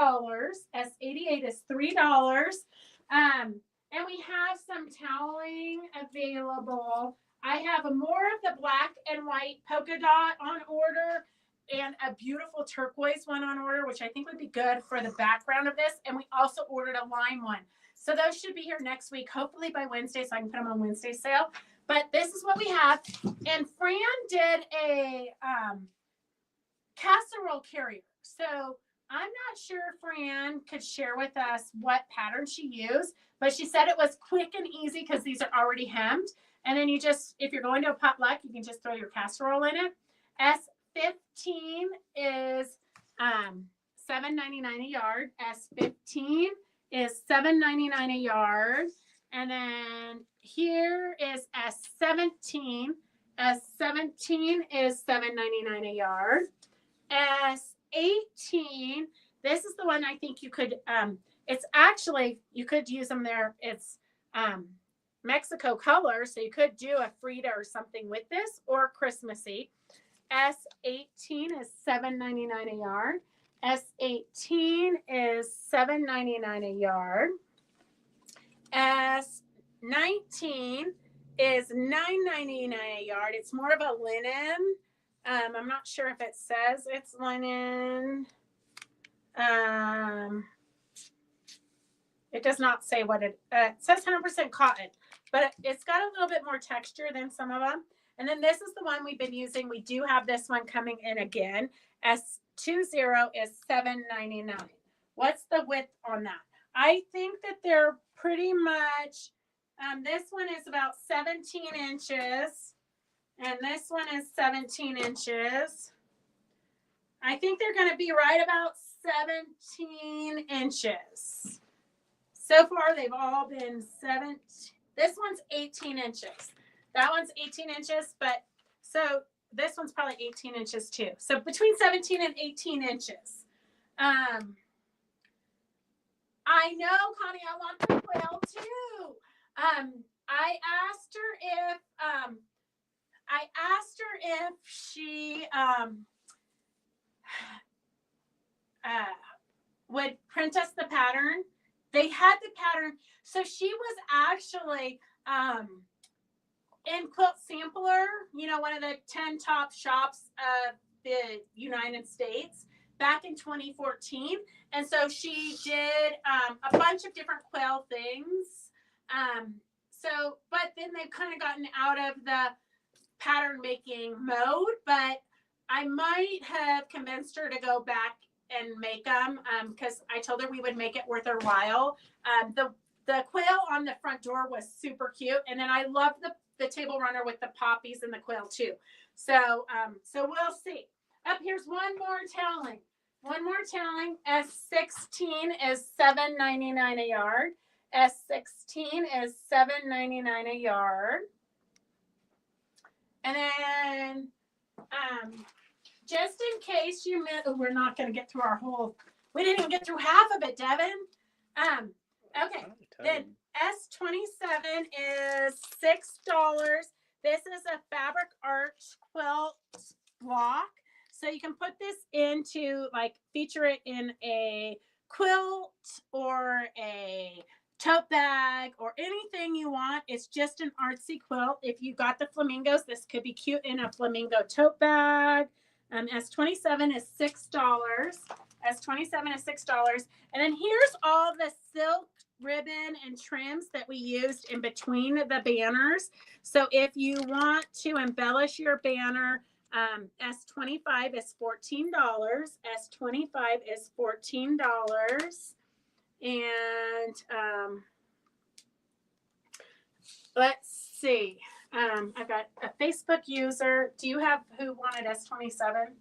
S88 is $3. And we have some toweling available. I have more of the black and white polka dot on order and a beautiful turquoise one on order, which I think would be good for the background of this. And we also ordered a lime one. So those should be here next week, hopefully by Wednesday, so I can put them on Wednesday sale. But this is what we have. And Fran did a casserole carrier. So I'm not sure Fran could share with us what pattern she used, but she said it was quick and easy because these are already hemmed. And then you just, if you're going to a potluck, you can just throw your casserole in it. S15 is $7.99 a yard. S15 is $7.99 a yard. And then here is S17. S17 is $7.99 a yard. S18, this is the one I think you could, it's actually, you could use them there. It's Mexico color, so you could do a Frida or something with this, or Christmassy. S18 is $7.99 a yard. S18 is $7.99 a yard. S19 is $9.99 a yard. It's more of a linen. I'm not sure if it says it's linen. It does not say what it says 100% cotton, but it's got a little bit more texture than some of them. And then this is the one we've been using. We do have this one coming in again. S20 is $7.99. What's the width on that? I think that they're pretty much, this one is about 17 inches. And this one is 17 inches. I think they're going to be right about 17 inches. So far, they've all been 17. This one's 18 inches. That one's 18 inches, but so this one's probably 18 inches too. So between 17 and 18 inches. I know, Connie, I want the quill too. I asked her if she uh, would print us the pattern. They had the pattern, so she was actually in Quilt Sampler, you know, one of the 10 top shops of the United States back in 2014. And so she did a bunch of different quill things. But then they've kind of gotten out of the pattern making mode, but I might have convinced her to go back and make them because I told her we would make it worth her while. The quill on the front door was super cute, and then I love the table runner with the poppies and the quill too. So we'll see. Up here's one more telling. One more telling. S16 is $7.99 a yard. S16 is $7.99 a yard. And then, just in case you missed, we're not going to get through our whole. We didn't even get through half of it, Devin. Okay. Then S27 is $6. This is a fabric arch quilt block. So you can put this into, like, feature it in a quilt or a tote bag or anything you want. It's just an artsy quilt. If you got the flamingos, this could be cute in a flamingo tote bag. S27 is $6. S27 is $6. And then here's all the silk ribbon and trims that we used in between the banners. So if you want to embellish your banner, S25 is $14. S25 is $14. And let's see. I've got a Facebook user. Do you have who wanted S27?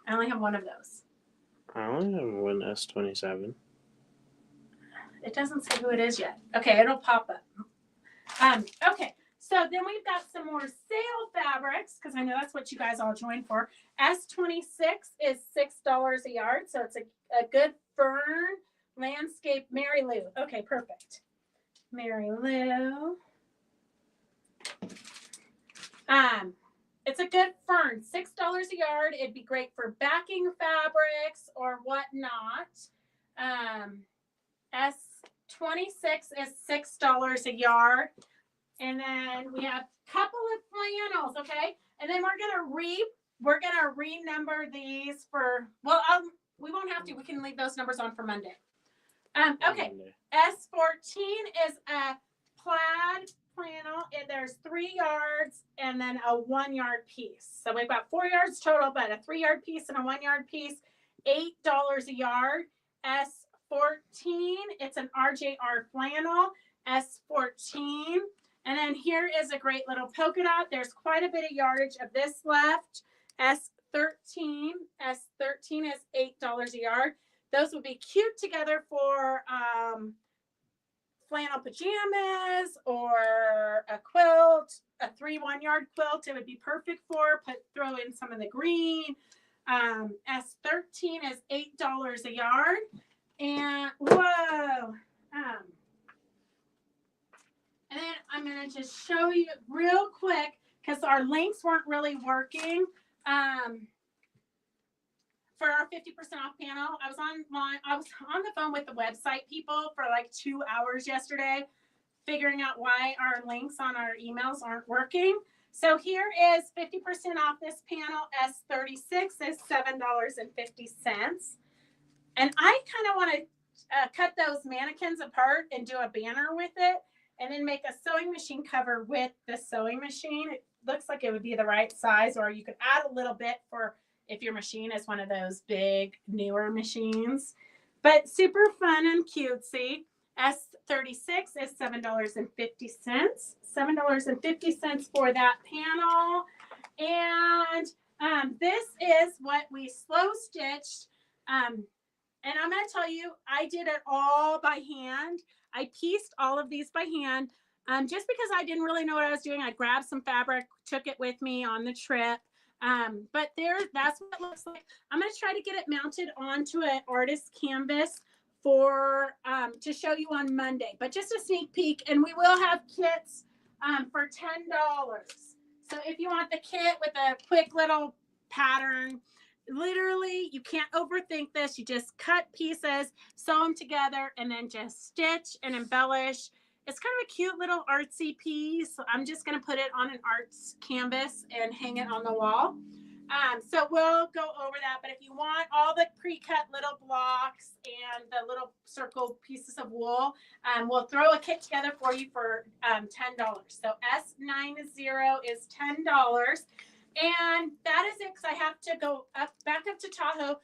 I only have one of those. I only have one S27. It doesn't say who it is yet. Okay, it'll pop up. Okay, so then we've got some more sale fabrics because I know that's what you guys all joined for. S26 is $6 a yard, so it's a good fern landscape. Mary Lou. Okay, perfect. Mary Lou. It's a good fern. $6 a yard. It'd be great for backing fabrics or whatnot. S26 is $6 a yard. And then we have a couple of flannels, okay? And then we're gonna renumber these for we won't have to. We can leave those numbers on for Monday. Okay. S14 is a plaid flannel. There's 3 yards and then a 1 yard piece. So we've got 4 yards total, but a 3 yard piece and a 1 yard piece, $8 a yard. S14, it's an RJR flannel. S14. And then here is a great little polka dot. There's quite a bit of yardage of this left. S13. S13 is $8 a yard. Those would be cute together for flannel pajamas or a quilt, a 3 1-yard quilt. It would be perfect for. Throw in some of the green. S13 is $8 a yard. And whoa. And then I'm going to just show you real quick because our links weren't really working. For our 50% off panel, I was on the phone with the website people for like 2 hours yesterday, figuring out why our links on our emails aren't working. So here is 50% off this panel. S36 is $7.50. And I kind of want to cut those mannequins apart and do a banner with it and then make a sewing machine cover with the sewing machine. It looks like it would be the right size, or you could add a little bit for if your machine is one of those big, newer machines. But super fun and cutesy. S36 is $7.50. $7.50 for that panel. And this is what we slow stitched. And I'm going to tell you, I did it all by hand. I pieced all of these by hand. Just because I didn't really know what I was doing, I grabbed some fabric, took it with me on the trip. But that's what it looks like. I'm going to try to get it mounted onto an artist canvas for to show you on Monday, but just a sneak peek. And we will have kits for $10. So if you want the kit with a quick little pattern, literally you can't overthink this. You just cut pieces, sew them together, and then just stitch and embellish. It's kind of a cute little artsy piece. I'm just going to put it on an arts canvas and hang it on the wall. So we'll go over that. But if you want all the pre-cut little blocks and the little circle pieces of wool, we'll throw a kit together for you for $10. So S90 is $10. And that is it, because I have to go back up to Tahoe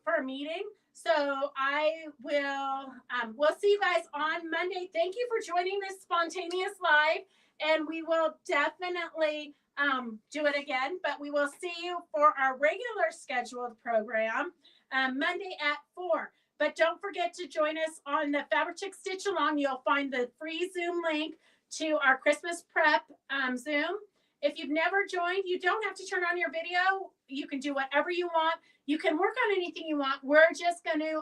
for a meeting. So I will, we'll see you guys on Monday. Thank you for joining this spontaneous live. And we will definitely do it again, but we will see you for our regular scheduled program Monday at 4. But don't forget to join us on the Fabric Chick Stitch Along. You'll find the free Zoom link to our Christmas prep Zoom. If you've never joined, you don't have to turn on your video. You can do whatever you want. You can work on anything you want. We're just going to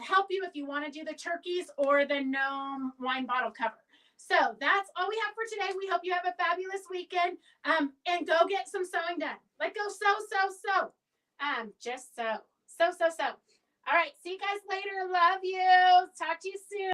help you if you want to do the turkeys or the gnome wine bottle cover. So that's all we have for today. We hope you have a fabulous weekend, and go get some sewing done. Like, go sew. Just sew. Sew. All right. See you guys later. Love you. Talk to you soon.